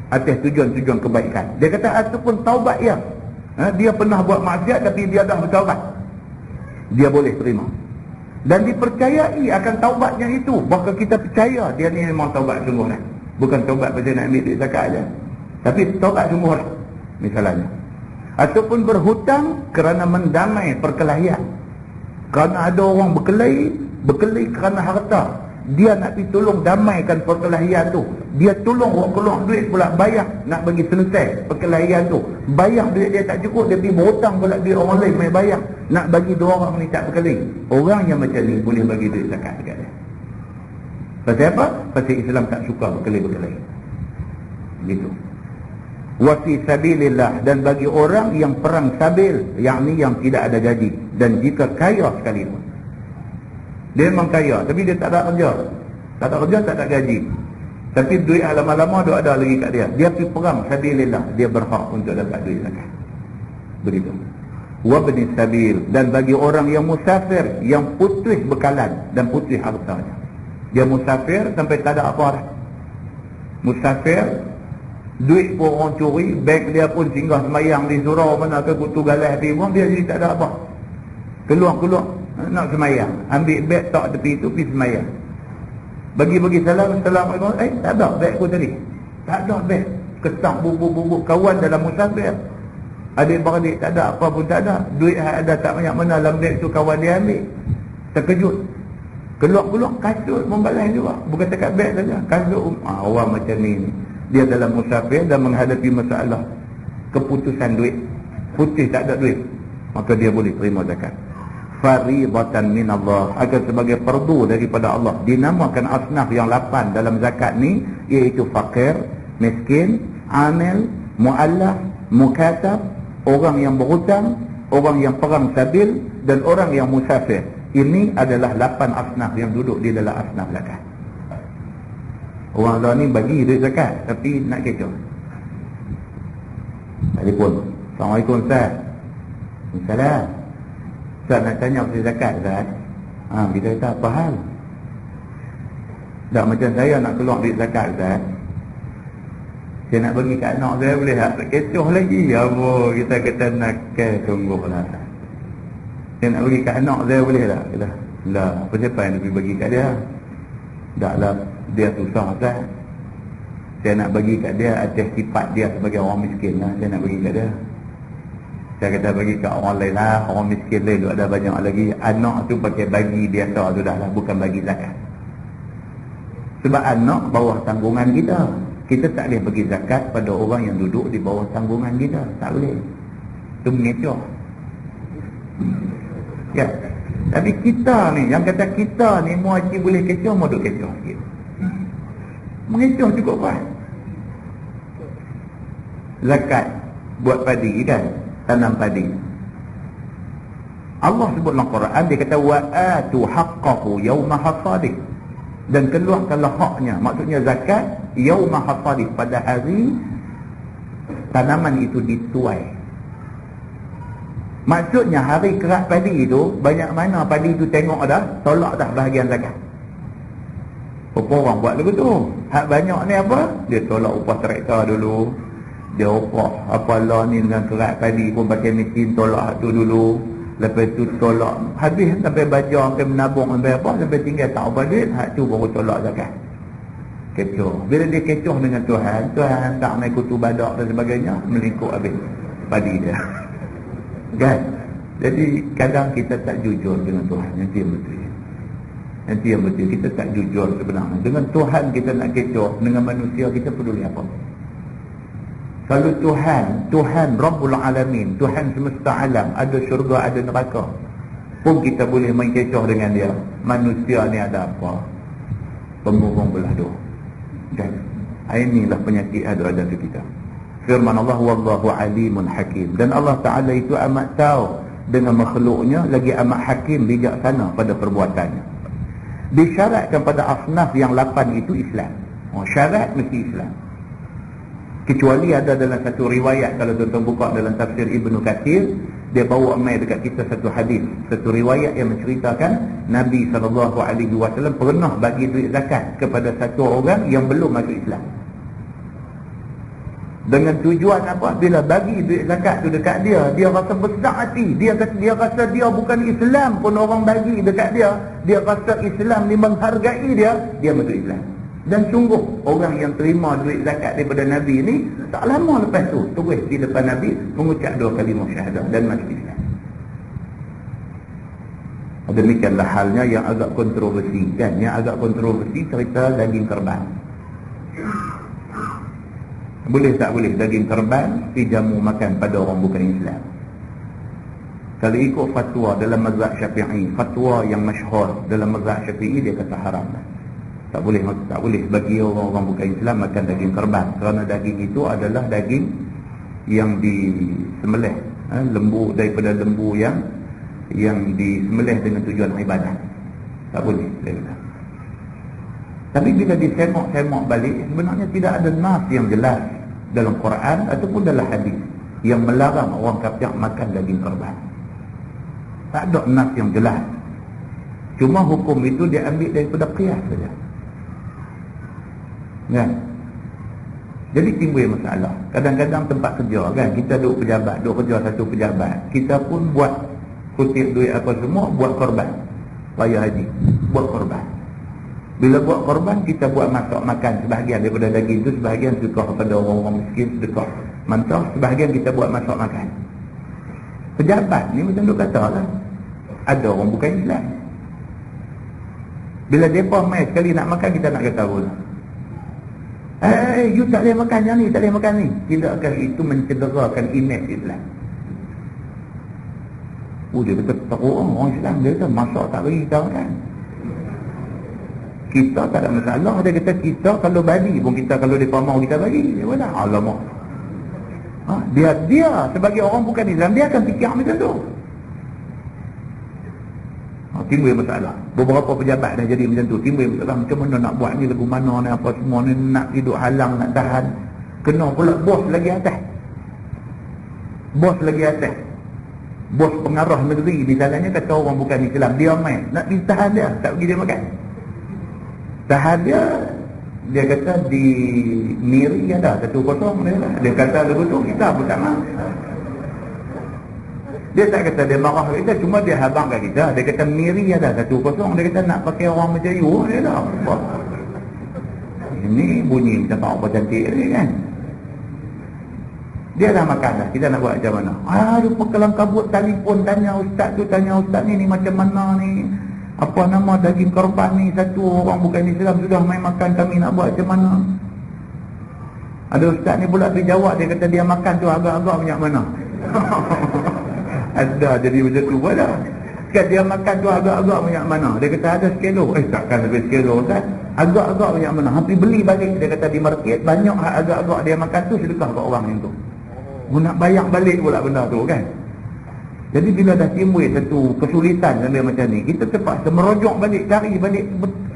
atas tujuan-tujuan kebaikan. Dia kata ataupun taubat ya. Dia pernah buat maksiat tapi dia dah bertaubat, dia boleh terima. Dan dipercayai akan taubatnya itu. Bahkan kita percaya dia ni memang taubat sungguh lah. Bukan taubat pasal nak ambil duit zakat aja, tapi taubat sungguh lah misalnya. Ataupun berhutang kerana mendamai perkelahian. Kerana ada orang berkelahi kerana harta, dia nak pergi tolong damaikan perkelahian tu. Dia tolong orang keluar duit pula, bayar nak bagi selesai perkelahian tu. Bayar duit dia tak cukup, dia pergi berhutang pula duit orang lain mai bayar, nak bagi dua orang ni tak berkelahi. Orang yang macam ni boleh bagi duit zakat dekat dia. Pasal apa? Pasal Islam tak suka berkelahi-berkelahi. Gitu. Wa fi sabilillah, dan bagi orang yang perang sabil, yakni yang tidak ada gaji, dan jika kaya sekalipun. Dia memang kaya tapi dia tak ada kerja. Tak ada kerja, tak ada gaji. Tapi duit lama-lama dia ada lagi kat dia. Dia pergi perang sabilillah, dia berhak untuk dapat duit zakat. Begitu. Wa bani sabil, dan bagi orang yang musafir, yang putus bekalan dan putus hartanya. Dia musafir sampai tak ada apa dah. Musafir, duit pun orang curi, beg dia pun singgah semayang di surau mana ke Kutu Galah pergi buang, dia jadi tak ada apa. Keluar Nak semayang, ambil beg tok tepi tu, pergi semayang. Bagi salam, Assalamualaikum. Tak ada beg aku tadi. Tak ada beg. Ketak bubuk-bubuk kawan dalam musafir. Adik-beradik tak ada, apa pun tak ada. Duit ada tak banyak mana dalam beg tu, kawan dia ambil. Terkejut. Keluar-keluar kasut membalas juga. Bukan dekat beg saja. Kasut orang macam ni. Dia dalam musafir dan menghadapi masalah keputusan duit. Putih tak ada duit. Maka dia boleh terima zakat. Faridatan min Allah, agar sebagai fardu daripada Allah. Dinamakan asnaf yang 8 dalam zakat ni, iaitu fakir, miskin, amil, muallaf, mukatab, orang yang berhutang, orang yang perang sabil, dan orang yang musafir. Ini adalah 8 asnaf yang duduk di dalam asnaf zakat. Orang lain ni bagi duit zakat, tapi nak kecoh. Telefon. Assalamualaikum Ustaz. Salam. Ustaz nak tanya pasal zakat Ustaz. Kita kata apa hal? Tak macam saya nak keluar duit zakat Ustaz. Saya nak bagi kat anak saya boleh tak? Kecoh lagi. Apa kita kata nakal sungguh lah. Saya nak bagi kat anak saya boleh tak? Kata, lah, apa siapa yang lebih bagi kat dia? Tak lah, dia susah Ustaz. Saya nak bagi kat dia atas sifat dia sebagai orang miskin lah. Saya nak bagi kat dia. Saya kata bagi kat orang lain lah. Orang miskin lain ada banyak lagi. Anak tu pakai bagi biasa tu dah lah. Bukan bagi zakat. Sebab anak bawah tanggungan kita. Kita tak boleh bagi zakat pada orang yang duduk di bawah tanggungan kita. Tak boleh. Itu mengecoh. Ya. Tapi kita ni, yang kata kita ni muaci boleh kecoh, mau duk kecoh sikit. Mengecoh cukup kan. Zakat buat padi kan, tanam padi. Allah sebut dalam Quran, dia kata wa atu haqqahu yauma hasadih, dan keluarkanlah haknya, maksudnya zakat yauma hasadih, pada hari tanaman itu dituai. Maksudnya hari kerak padi itu, banyak mana padi itu tengok dah, tolak dah bahagian zakat. Apa orang buat lagu tu? Hak banyak ni apa? Dia tolak upah traktor dulu. Dia upah apa lah ni dengan kerak padi pun pakai mesin, tolak hak tu dulu. Lepas tu tolak habis sampai baja, sampai menabung, sampai apa, sampai tinggal tak apa duit, hak tu baru tolak zakat. Kecoh. Bila dia kecoh dengan Tuhan, Tuhan hantar main kutu badak dan sebagainya, melingkup habis padi dia. Kan? Jadi kadang kita tak jujur dengan Tuhan. Nanti yang betul. Nanti yang betul. Kita tak jujur sebenarnya. Dengan Tuhan kita nak kecoh, dengan manusia kita peduli apa? Kalau Tuhan Rabbul Alamin, Tuhan semesta alam, ada syurga, ada neraka, pun kita boleh main kecoh dengan dia. Manusia ni ada apa? Pembohong belah dua. Dan inilah penyakit ada di kita. Firman Allah, wallahu alimun hakim. Dan Allah Ta'ala itu amat tahu dengan makhluknya, lagi amat hakim, bijaksana pada perbuatannya. Disyaratkan pada asnaf yang 8 itu Islam. Syarat mesti Islam. Kecuali ada dalam satu riwayat, kalau tuan-tuan buka dalam tafsir Ibnu Katsir, dia bawa mai dekat kita satu hadis, satu riwayat yang menceritakan Nabi SAW pernah bagi duit zakat kepada satu orang yang belum masuk Islam. Dengan tujuan apa? Bila bagi duit zakat tu dekat dia, dia rasa besar hati. Dia rasa dia bukan Islam pun orang bagi dekat dia. Dia rasa Islam ni menghargai dia masuk Islam. Dan sungguh orang yang terima duit zakat daripada Nabi ni, tak lama lepas tu terus di depan Nabi mengucap 2 kalimah syahadah dan masuk Islam. Demikianlah halnya yang agak kontroversi kan. Yang agak kontroversi cerita daging kerbau. Boleh tak boleh daging kerbau dijamu makan pada orang bukan Islam? Kalau ikut fatwa dalam mazhab Syafi'i, fatwa yang masyhur dalam mazhab Syafi'i, dia kata haram. Tak boleh bagi orang-orang bukan Islam makan daging kerbau, kerana daging itu adalah daging yang disembelih, lembu, daripada lembu yang disembelih dengan tujuan ibadah. Tak boleh, dia kata. Tapi bila disengok-sengok balik, sebenarnya tidak ada nas yang jelas dalam Quran ataupun dalam hadis yang melarang orang kafir makan daging kerbau. Tak ada nas yang jelas. Cuma hukum itu diambil daripada qiyas saja. Kan? Jadi timbul masalah. Kadang-kadang tempat kerja kan, kita duduk kerja satu pejabat, kita pun buat kutip duit apa semua, buat korban raya haji, buat korban. Bila buat korban, kita buat masak makan sebahagian daripada daging itu, sebahagian sedekah kepada orang-orang miskin, sedekah mantap, sebahagian kita buat masak makan. Pejabat ni macam tu kata lah, ada orang bukan Islam, bila mereka mai sekali nak makan, kita nak kata pun, you tak boleh makan yang ni, tak boleh makan ni. Tidakkah itu mencederakan imej Islam? Dia kata tak orang Islam, dia kata masak tak bagi kita makan. Kita tak ada masalah. Dia kata kita kalau bagi pun, kita kalau mereka mahu kita bagi, dia kata alamak. Dia sebagai orang bukan Islam, dia akan fikir macam tu. Timbul masalah. Beberapa pejabat dah jadi macam tu, timbul masalah, macam mana nak buat ni, lagu mana ni, apa semua ni, nak hidup halang, nak tahan. Kena pula bos lagi atas, bos lagi atas, bos pengarah negeri misalnya, kata orang bukan Islam, dia main nak ditahan dia, tak bagi dia makan. Tahan dia kata di Miri ada 1-0 dia kata lagu tu kita pun sama. Dia tak kata dia marah kita, cuma dia habang kat kita. Dia kata Miri ada 1-0, dia kata nak pakai orang macam you, dia dah ini bunyi macam tak apa cantik ni kan. Dia dah makan dah, kita nak buat macam mana? Lupa kelang kabut telefon tanya ustaz tu, tanya ustaz ni macam mana ni, apa nama daging korban ni, satu orang bukan Islam sudah main makan, kami nak buat macam mana? Ada ustaz ni pula pergi jawab, dia kata dia makan tu agak-agak banyak mana. Ada jadi macam tu pula. Kan dia makan tu agak-agak banyak mana? Dia kata ada sekilo. Takkan lebih sekilo kan? Agak-agak banyak mana? Hampir beli balik. Dia kata di market banyak agak-agak dia makan tu, sedekah kat orang yang tu. Nak bayar balik pula benda tu kan. Jadi bila dah timbul satu kesulitan benda macam ni, kita terpaksa merujuk balik, cari balik.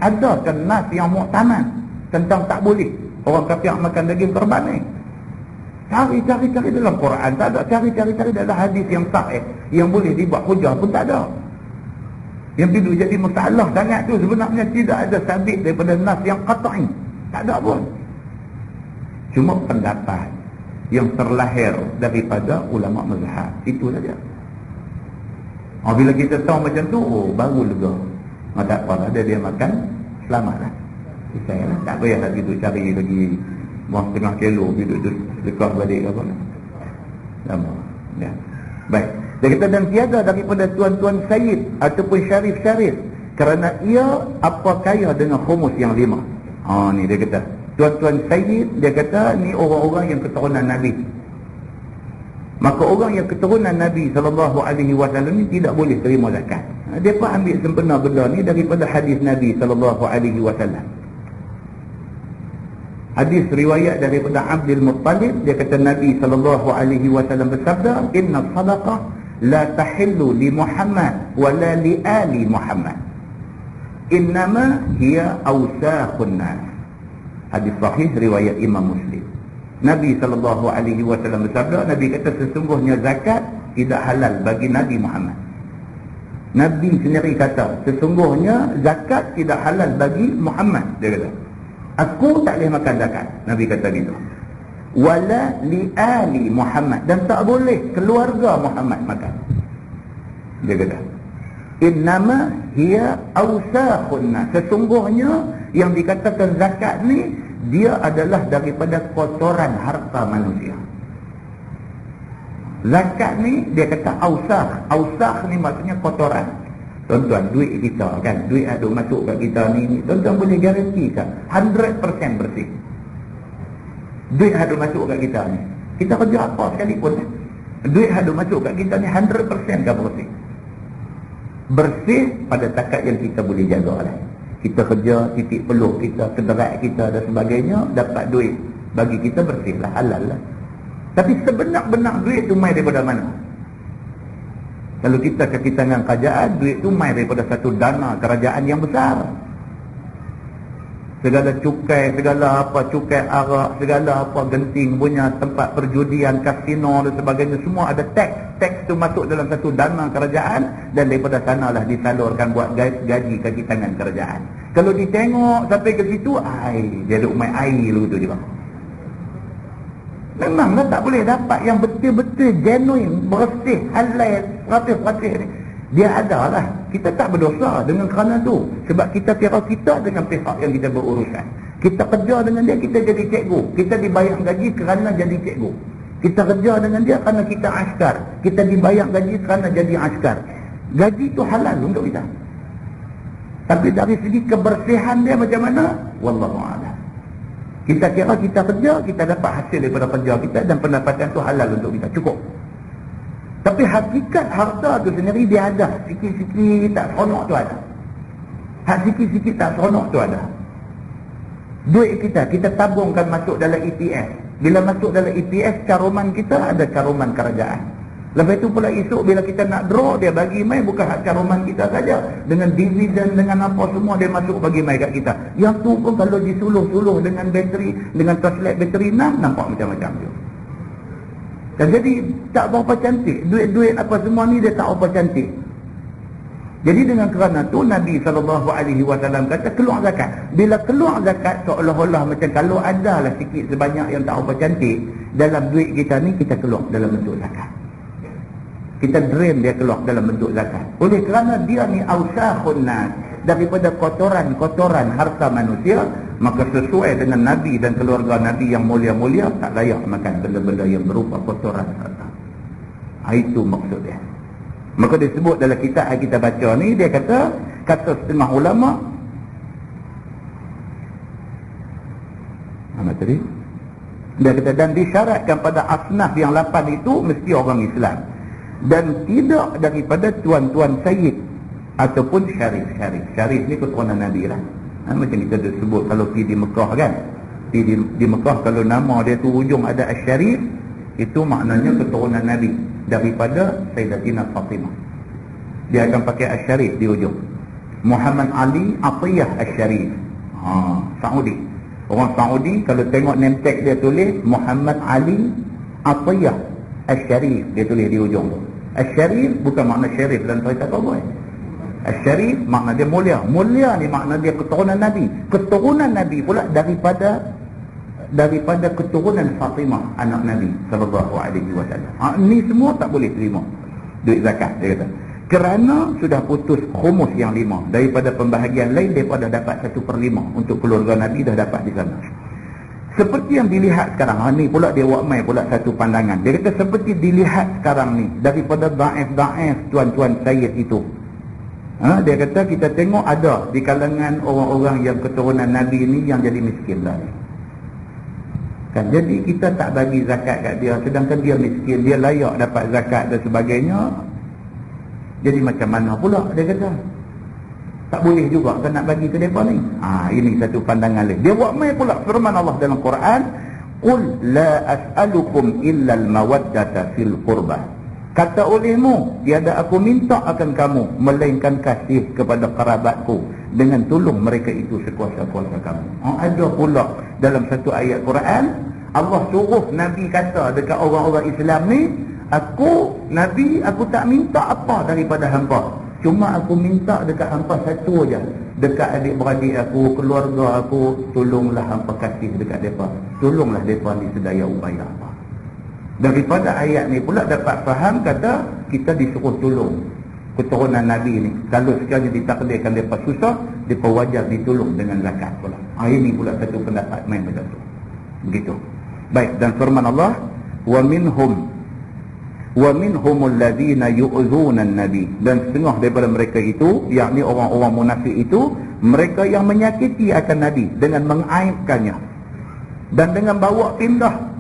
Ada kan nas yang muktamad tentang tak boleh orang kafir makan daging korban ni. Cari dalam Quran tak ada, cari dalam hadis yang sahih yang boleh dibuat hujah pun tak ada. Yang itu jadi masalah sangat tu, sebenarnya tidak ada sabit daripada nas yang qat'i, tak ada pun. Cuma pendapat yang terlahir daripada ulama mazhab, itu saja. Bila kita tahu macam tu, baru lega. Tak apa, ada dia makan, selamatlah. Saya lah, tak payah lagi tu cari lagi buang setengah kilo, duduk dekat balik apa lah. Lama. Ya. Baik. Dia kata dan tiada daripada tuan-tuan Sayyid ataupun Syarif-Syarif, kerana ia apa kaya dengan khumus yang 5. Ni dia kata tuan-tuan Sayyid, dia kata ni orang-orang yang keturunan Nabi. Maka orang yang keturunan Nabi SAW ni tidak boleh terima zakat. Dia pun ambil sempena benda ni daripada hadis Nabi SAW. Hadis riwayat daripada Abdul Muttalib, dia kata Nabi SAW bersabda, inna sadaqah la tahillu li Muhammad wa la li ali Muhammad, innama hiya awsakhun nas. Hadis sahih riwayat Imam Muslim. Nabi SAW bersabda, Nabi kata sesungguhnya zakat tidak halal bagi Nabi Muhammad. Nabi sendiri kata sesungguhnya zakat tidak halal bagi Muhammad. Dia kata aku tak boleh makan zakat. Nabi kata gitu. Wala li ali Muhammad, dan tak boleh keluarga Muhammad makan. Dia kata innama hiya awsakhun nas, sesungguhnya yang dikatakan zakat ni dia adalah daripada kotoran harta manusia. Zakat ni dia kata awsakh. Awsakh ni maksudnya kotoran. Tuan-tuan, duit kita kan, duit ada masuk kat kita ni, tuan-tuan boleh garantikan 100% bersih. Duit ada masuk kat kita ni, kita kerja apa sekalipun, duit ada masuk kat kita ni 100% kan bersih. Bersih pada takat yang kita boleh jaga lah. Kita kerja, titik peluh kita, kenderaan kita dan sebagainya, dapat duit, bagi kita bersih lah, halal lah. Tapi sebenar-benar duit tu mai daripada mana? Kalau kita kaki tangan kerajaan, duit tu mai daripada satu dana kerajaan yang besar. Segala cukai, segala apa, cukai arak, segala apa, genting punya, tempat perjudian, kasino dan sebagainya, semua ada teks. Teks tu masuk dalam satu dana kerajaan, dan daripada sanalah disalurkan buat gaji kaki tangan kerajaan. Kalau ditengok sampai ke situ, dia duk main air dulu tu dia. Memanglah tak boleh dapat yang betul-betul genuine, bersih, halal, rapih-rapih ni. Dia ada lah. Kita tak berdosa dengan kerana tu. Sebab kita kira kita dengan pihak yang kita berurusan. Kita kerja dengan dia, kita jadi cikgu. Kita dibayar gaji kerana jadi cikgu. Kita kerja dengan dia kerana kita askar. Kita dibayar gaji kerana jadi askar. Gaji tu halal untuk kita. Tapi dari segi kebersihan dia macam mana? Wallahu'alam. Kita kira kita kerja, kita dapat hasil daripada kerja kita dan pendapatan tu halal untuk kita. Cukup. Tapi hakikat harta tu sendiri dia ada. Sikit-sikit tak seronok tu ada. Sikit-sikit tak seronok tu ada. Duit kita tabungkan masuk dalam EPS. Bila masuk dalam EPS, caruman kita ada caruman kerajaan. Lepas itu pula esok bila kita nak draw, dia bagi mai bukan hak caruman kita saja. Dengan dividen, dengan apa semua dia masuk bagi mai kat kita. Yang tu pun kalau disuluh-suluh dengan bateri, dengan torchlight bateri 6, nampak macam-macam tu. Dan jadi tak berapa cantik. Duit-duit apa semua ni dia tak berapa cantik. Jadi dengan kerana tu Nabi SAW kata keluar zakat. Bila keluar zakat seolah-olah macam kalau ada lah sikit sebanyak yang tak berapa cantik dalam duit kita ni, kita keluar dalam bentuk zakat. Kita drain dia keluar dalam bentuk zakat. Oleh kerana dia ni ausakhun nas, daripada kotoran-kotoran harta manusia, maka sesuai dengan Nabi dan keluarga Nabi yang mulia-mulia, tak layak makan benda-benda yang berupa kotoran harta. Itu maksud dia. Maka disebut dalam kitab yang kita baca ni, dia kata setengah ulama, apa tadi? Dia kata dan disyaratkan pada asnaf yang 8 itu mesti orang Islam. Dan tidak daripada tuan-tuan sayyid ataupun syarif. Syarif ni keturunan Nabi lah. Macam kita sebut kalau pergi di Mekah kan. Di Mekah kalau nama dia tu hujung ada Asy-Syarif, itu maknanya keturunan Nabi daripada Sayyidatina Fatimah. Dia akan pakai Asy-Syarif di hujung. Muhammad Ali Atiyah Asy-Syarif. Saudi. Orang Saudi kalau tengok name tag dia tulis Muhammad Ali Atiyah Asy-Syarif, dia tulis di hujung tu. Asy-Syarif bukan makna syarif dalam cerita cowboy. Asy-Syarif makna dia mulia. Mulia ni makna dia keturunan Nabi. Keturunan Nabi pula daripada keturunan Fatimah anak Nabi sallallahu alaihi wasallam. Ni semua tak boleh terima duit zakat, dia kata. Kerana sudah putus khumus yang 5 daripada pembahagian lain, daripada dapat 1/5 untuk keluarga Nabi dah dapat di sana. Seperti yang dilihat sekarang ni pula dia buat mai pula satu pandangan. Dia kata seperti dilihat sekarang ni daripada daif-daif tuan-tuan sayyid itu. Dia kata kita tengok ada di kalangan orang-orang yang keturunan Nabi ni yang jadi miskin lah. Kan jadi kita tak bagi zakat kat dia sedangkan dia miskin, dia layak dapat zakat dan sebagainya. Jadi macam mana pula dia kata? Tak boleh juga kan nak bagi ke mereka ni. Ini satu pandangan lain. Dia buat mai pula firman Allah dalam Quran, "Qul la as'alukum illa al-mawaddata fil qurbah." Kata olehmu, tiada aku minta akan kamu melainkan kasih kepada kerabatku dengan tolong mereka itu sekuasa-kuasa kamu. Ada pula dalam satu ayat Quran, Allah suruh Nabi kata dekat orang-orang Islam ni, aku Nabi, aku tak minta apa daripada hangpa. Cuma aku minta dekat hampa satu aja. Dekat adik-beradik aku, keluarga aku, tolonglah hampa kasih dekat mereka. Tolonglah mereka ni sedaya upaya apa. Daripada ayat ni pula dapat faham kata kita disuruh tolong keturunan Nabi ni. Kalau sekali ditakdirkan mereka susah, mereka wajar ditolong dengan zakat pula. Ini pula satu pendapat main macam tu. Begitu. Baik, dan firman Allah, wa minhumul ladzina yu'dzuna an-nabi, dan setengah daripada mereka itu, yakni orang-orang munafik itu, mereka yang menyakiti akan Nabi dengan mengaibkannya dan dengan bawa pindah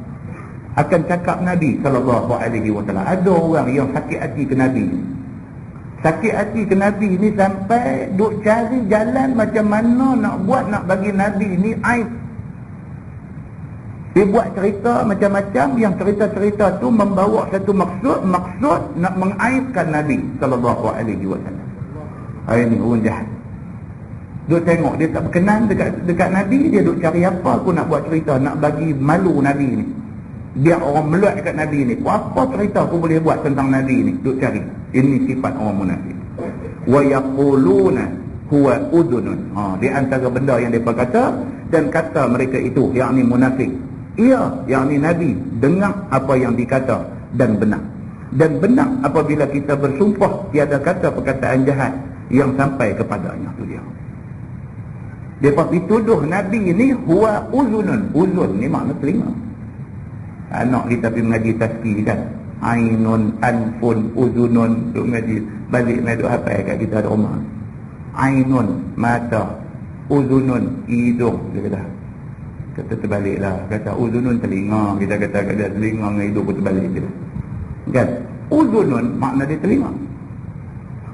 akan cakap Nabi sallallahu alaihi wasallam. Ada orang yang sakit hati ke Nabi. Sakit hati ke Nabi ni sampai duk cari jalan macam mana nak buat nak bagi Nabi ni aib. Dia buat cerita macam-macam, yang cerita-cerita tu membawa satu maksud nak mengaibkan Nabi sallallahu alaihi wasallam. Ini orang jahat. Duk tengok dia tak berkenan dekat Nabi, dia duk cari apa aku nak buat cerita nak bagi malu Nabi ni. Biar orang meluat dekat Nabi ni. Apa cerita aku boleh buat tentang Nabi ni? Duk cari. Ini sifat orang munafik. Wa yaquluna huwa udunun. Di antara benda yang mereka kata, dan kata mereka itu, yakni munafik, ia, yakni Nabi, dengar apa yang dikata dan benar. Dan benar apabila kita bersumpah tiada kata perkataan jahat yang sampai kepadanya. Tu dia. Depa tuduh Nabi ni huwa uzunun. Uzun ni makna telinga. Anak kita pergi mengaji tazkir kan. Ainun, anfun, uzunun. Duk mengaji. Balik mai duk hafal kat kita ada rumah. Ainun, mata. Uzunun, hidung. Dia kata. Kata terbaliklah. Kata uzunun telinga. Kita kata kat dia telinga dengan hidung pun terbalik je. Kan? Uzunun makna dia telinga.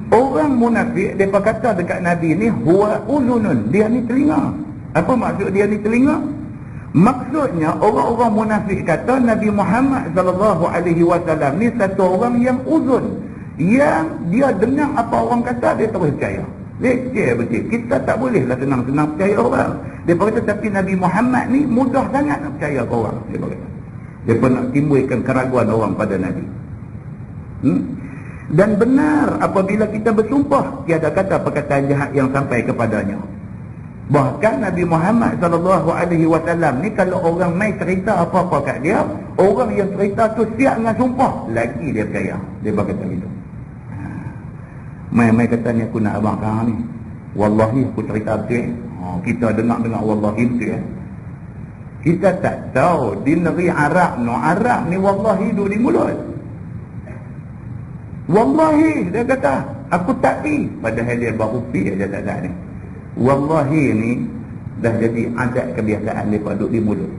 Orang munafik depa kata dekat Nabi ni huwa uzunun, dia ni telinga. Apa maksud dia ni telinga? Maksudnya orang-orang munafik kata Nabi Muhammad sallallahu alaihi wasallam ni satu orang yang uzun, yang dia dengar apa orang kata dia terus percaya. Leceh betul. Kita tak bolehlah senang-senang percaya orang. Depa kata tapi Nabi Muhammad ni mudah sangat nak percaya ke orang. Depa kata. Depa nak timbulkan keraguan orang pada Nabi. Dan benar apabila kita bersumpah tiada kata perkataan jahat yang sampai kepadanya. Bahkan Nabi Muhammad sallallahu alaihi wasallam ni kalau orang mai cerita apa-apa kat dia, orang yang cerita tu siap dengan sumpah, lagi dia percaya. Dia berkata gitu. Mai kata ni aku nak abang kau ni. Wallahi aku cerita betul. Kita dengar wallahi betul. Kita tak tahu di negeri Arab ni wallahi duduk di mulut. Wallahi dia kata aku tak pi, padahal dia baru pi aja tak ni. Wallahi ni dah jadi adat kebiasaan dia duduk di mulut.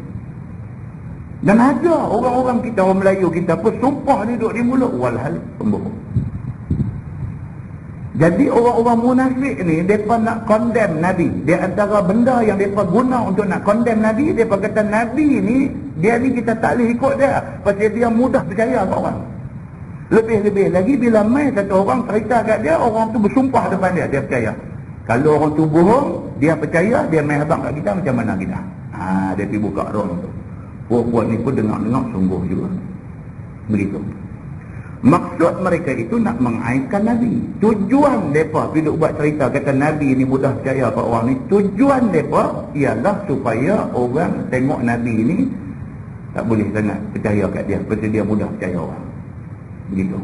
Dan ada orang-orang kita, orang Melayu kita pun sumpah dia duduk di mulut, walhal pembohong. Jadi orang-orang munafik ni depa nak condemn Nabi. Dia antara benda yang depa guna untuk nak condemn Nabi, depa kata Nabi ni dia ni kita tak boleh ikut dia pasal dia mudah percaya kat orang. Lebih-lebih lagi bila mai satu orang cerita kat dia, orang tu bersumpah depan dia, dia percaya. Kalau orang tu bohong, dia percaya, dia mai habaq kat kita macam mana kita. Dia pergi buka ruang tu. Puan-puan ni pun dengar-dengar sungguh juga. Begitu. Maksud mereka itu nak mengaibkan Nabi. Tujuan mereka bila buat cerita kata Nabi ni mudah percaya kat orang ni, tujuan mereka ialah supaya orang tengok Nabi ni tak boleh sangat percaya kat dia, pasal dia mudah percaya orang. Begitu.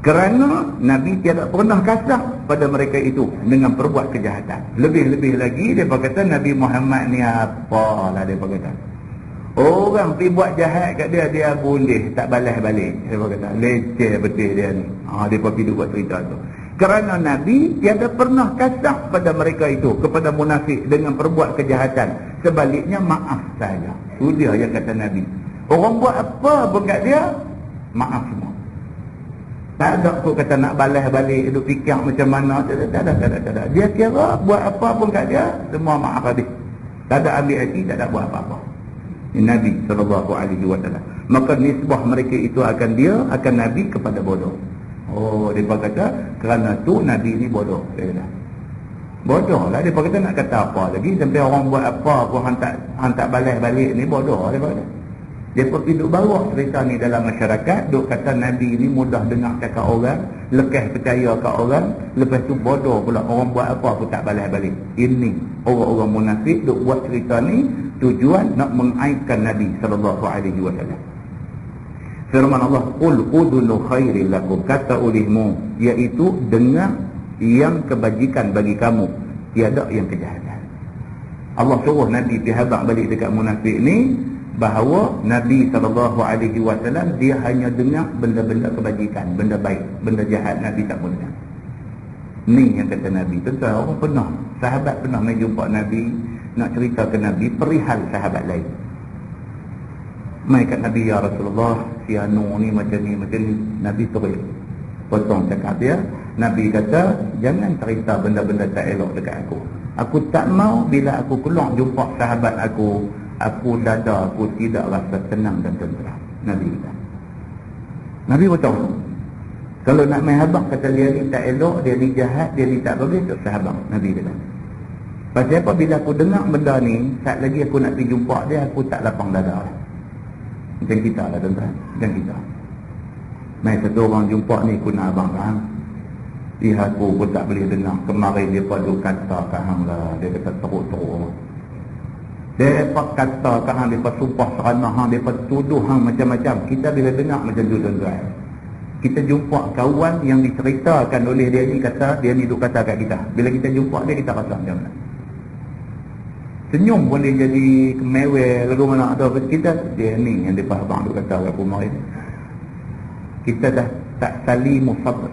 Kerana Nabi tiada pernah kasar pada mereka itu dengan perbuat kejahatan. Lebih-lebih lagi dia kata Nabi Muhammad ni apalah dia kata. Orang pergi buat jahat kat dia, dia boleh tak balas balik. Dia kata leceh betul dia ni. Dia pergi buat cerita tu. Kerana Nabi tiada pernah kasar pada mereka itu, kepada munafik dengan perbuat kejahatan. Sebaliknya maaf saja. Itu dia yang kata Nabi. Orang buat apa pun kat dia, maaf semua. Tak ada aku kata nak balas balik, duk fikir macam mana. Tak ada. Dia kira buat apa pun kat dia, semua maaf habis. Tak ada ambil hati, tak ada buat apa-apa. Ini Nabi SAW. Maka nisbah mereka itu akan dia, akan Nabi kepada bodoh. Dia kata kerana tu Nabi ni bodoh. Dia kata bodoh lah. Dia kata nak kata apa lagi, sampai orang buat apa pun hantar balas balik ni bodoh. Dia kata dia pergi duk bawa cerita ni dalam masyarakat, duk kata Nabi ni mudah dengar cakap orang, lekas percaya kat orang, lepas tu bodoh pula, orang buat apa pun tak balas balik. Ini orang-orang munafik duk buat cerita ni tujuan nak mengaibkan Nabi sallallahu alaihi wasallam. Firman Allah, qul udunu khairil lakum, kata olehmu, iaitu dengar yang kebajikan bagi kamu, tiada yang kejahatan. Allah suruh Nabi dihabaq balik dekat munafik ni bahawa Nabi SAW dia hanya dengar benda-benda kebajikan, benda baik, benda jahat Nabi tak boleh dengar. Ni yang kata Nabi. Tentu orang pernah, sahabat pernah mai jumpa Nabi, nak cerita ke Nabi perihal sahabat lain. Mai kat Nabi, ya Rasulullah, si Anu ni macam ni. Nabi terus potong cakap dia. Nabi kata, jangan cerita benda-benda tak elok dekat aku. Aku tak mau bila aku keluar jumpa sahabat aku dada aku tidak rasa tenang dan tenteram. Nabi kata. Nabi betul. Kalau nak main habaq kata dia ni tak elok, dia ni jahat, dia ni tak bagus, tak sahabat. Nabi kata. Pasal apa bila aku dengar benda ni, saat lagi aku nak pergi jumpa dia, aku tak lapang dada. Macam kita lah tuan-tuan. Macam kita. Main satu orang jumpa ni, aku nak abang kan. Lihat aku pun tak boleh dengar. Kemarin dia padu kata kat hang lah. Dia kata teruk-teruk. Dia kata kat hang, dia sumpah serana hang, dia tuduh hang macam-macam. Kita bila dengar macam tu tuan-tuan. Kita jumpa kawan yang diceritakan oleh dia ni, kata dia ni duk kata kat kita. Bila kita jumpa dia, kita rasa macam mana? Senyum boleh jadi kemewel lagu mana atau kita, dia ni yang dia abang duk kata kat rumah ini. Kita dah tak salimu sabr,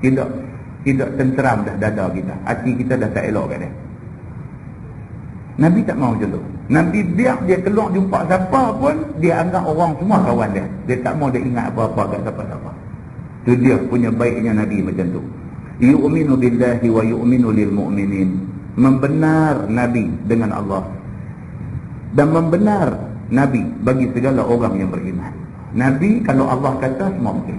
tidak tenteram dah dada kita, hati kita dah tak elok kat dia. Nabi tak mahu macam tu. Nabi biar dia keluar jumpa siapa pun, dia anggap orang semua kawan dia. Dia tak mahu dia ingat apa-apa kat siapa-siapa. Itu dia punya baiknya Nabi macam tu. Yu'minu billahi wa yu'minu lil mu'minin. Membenar Nabi dengan Allah, dan membenar Nabi bagi segala orang yang beriman. Nabi kalau Allah kata semua betul.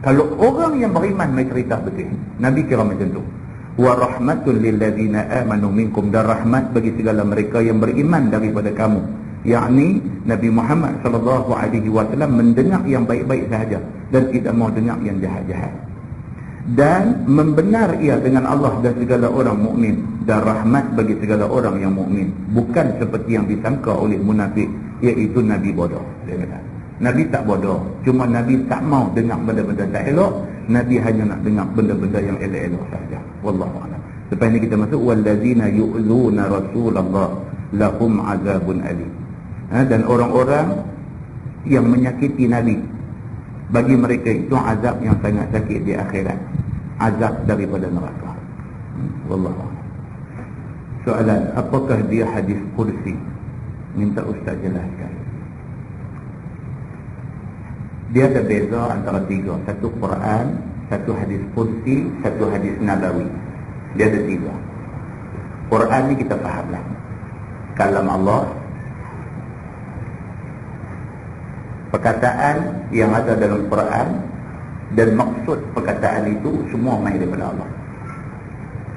Kalau orang yang beriman mai cerita betul, Nabi kira macam tu. Wa rahmatul lil ladzina amanu minkum, dan rahmat bagi segala mereka yang beriman daripada kamu. Yakni Nabi Muhammad sallallahu alaihi wasallam mendengar yang baik-baik sahaja dan tidak mau dengar yang jahat-jahat. Dan membenar ia dengan Allah dan segala orang mukmin, dan rahmat bagi segala orang yang mukmin, bukan seperti yang disangka oleh munafik, iaitu Nabi bodoh. Dia kata Nabi tak bodoh, cuma Nabi tak mau dengar benda-benda tak elok. Nabi hanya nak dengar benda-benda yang elok-elok saja. Wallahu a'lam. Lepas ni kita masuk wallazina yu'zuna Rasulullah lahum azabun alim. Dan orang-orang yang menyakiti Nabi, bagi mereka itu azab yang sangat sakit di akhirat, azab daripada neraka. Wallahu a'lam. Soalan, apakah dia hadis kursi? Minta Ustaz jelaskan. Dia ada beza antara tiga. Satu Quran, satu hadis kursi, satu hadis nabawi. Dia ada tiga. Quran ni kita fahamlah, kalam Allah, perkataan yang ada dalam Quran, dan maksud perkataan itu semua main daripada Allah.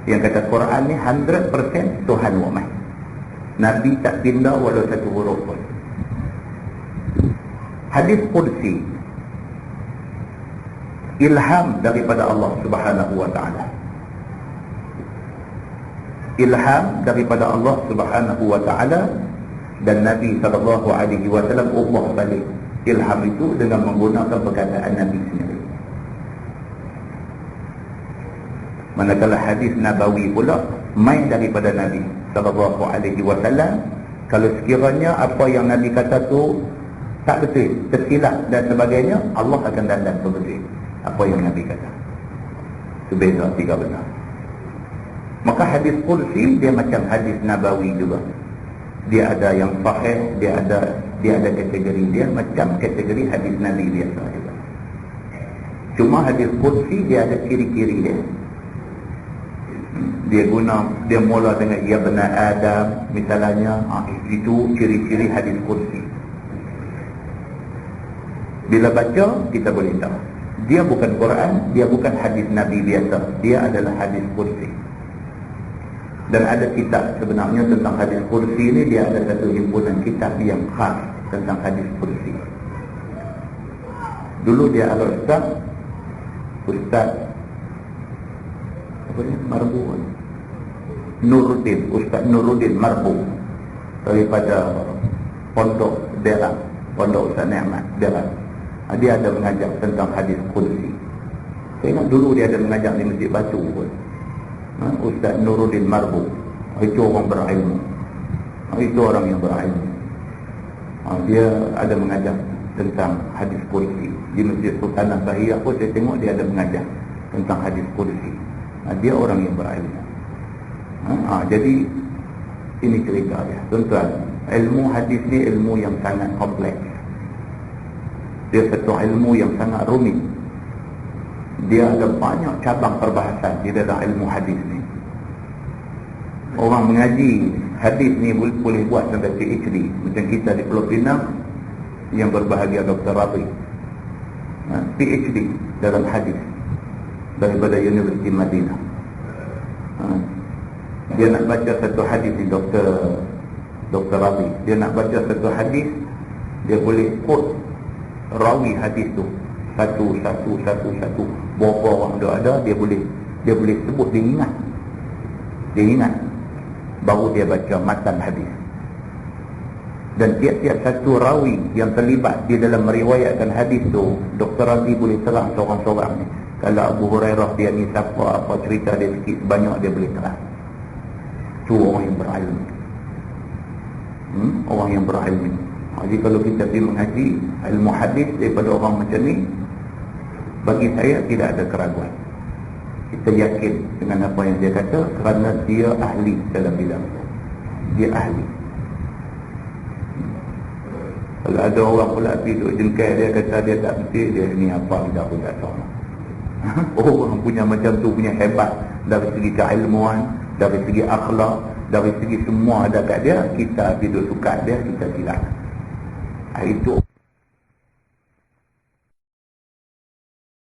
Yang kata Quran ni 100% Tuhan buat main. Nabi tak pindah walau satu huruf pun. Hadis kursi, ilham daripada Allah Subhanahu wa ta'ala. Ilham daripada Allah Subhanahu wa ta'ala, dan Nabi sallallahu alaihi wasallam ubah balik ilham itu dengan menggunakan perkataan Nabi sendiri. Manakala hadis nabawi pula main daripada Nabi sallallahu alaihi wasallam. Kalau sekiranya apa yang Nabi kata tu tak betul, tersilap dan sebagainya, Allah akan dandan betul apa yang Nabi kata. Itu beza, tiga benar. Maka hadis kursi dia macam hadis nabawi juga. Dia ada yang sahih, dia ada kategori dia macam kategori hadis Nabi biasa juga. Cuma hadis kursi dia ada ciri-ciri dia. Dia mula dengan ya bani Adam misalnya, itu ciri-ciri hadis kursi. Bila baca kita boleh tahu dia bukan Quran, dia bukan hadis Nabi biasa, dia adalah hadis kursi. Dan ada kitab sebenarnya tentang hadis kursi ini, dia ada satu himpunan kitab yang khas tentang hadis kursi. Dulu dia ada Ustaz apa ni? Marbu Nuruddin, Ustaz Nuruddin Marbu, daripada Pondok Derak, Pondok Ustaz Ni'mat Derak. Dia ada mengajar tentang hadis kursi. Saya ingat dulu dia ada mengajar di Masjid Batu pun. Ustaz Nuruddin Marbu, itu orang berilmu, itu orang yang berilmu. Dia ada mengajar tentang hadis kursi di Masjid Sultanah Bahiyah pun. Saya tengok dia ada mengajar tentang hadis kursi. Dia orang yang berilmu. Jadi ini cerita dia, tuan-tuan. Ilmu hadis ni ilmu yang sangat kompleks. Dia satu ilmu yang sangat rumit. Dia ada banyak cabang perbahasan di dalam ilmu hadis ni. Orang mengaji hadis ni boleh buat sampai PhD. Macam kita di Pulau Pinang yang berbahagia Dr. Rabi, PhD dalam hadis daripada Universiti Madinah. Dia nak baca satu hadis ni, Dr. Rabi, dia nak baca satu hadis, dia boleh quote rawi hadis tu satu. Berapa orang ada, dia boleh sebut, dia ingat, baru dia baca matan hadis. Dan tiap-tiap satu rawi yang terlibat di dalam meriwayatkan hadis tu, Dr. Razi boleh terang seorang-seorang ni. Kalau Abu Hurairah dia ni siapa, apa cerita dia sikit banyak dia boleh terang. Tu orang yang berilmu. Orang yang berilmu. Jadi kalau kita pergi mengaji ilmu hadis daripada orang macam ni, bagi saya tidak ada keraguan. Kita yakin dengan apa yang dia kata kerana dia ahli dalam bidang itu. Dia ahli. Kalau ada orang pula pergi duduk jengkai dia kata dia tak betul, dia ni apa kita pun tak tahu. Orang punya macam tu punya hebat dari segi keilmuan, dari segi akhlak, dari segi semua ada kat dia. Kita duduk suka dia, kita tidak. Itu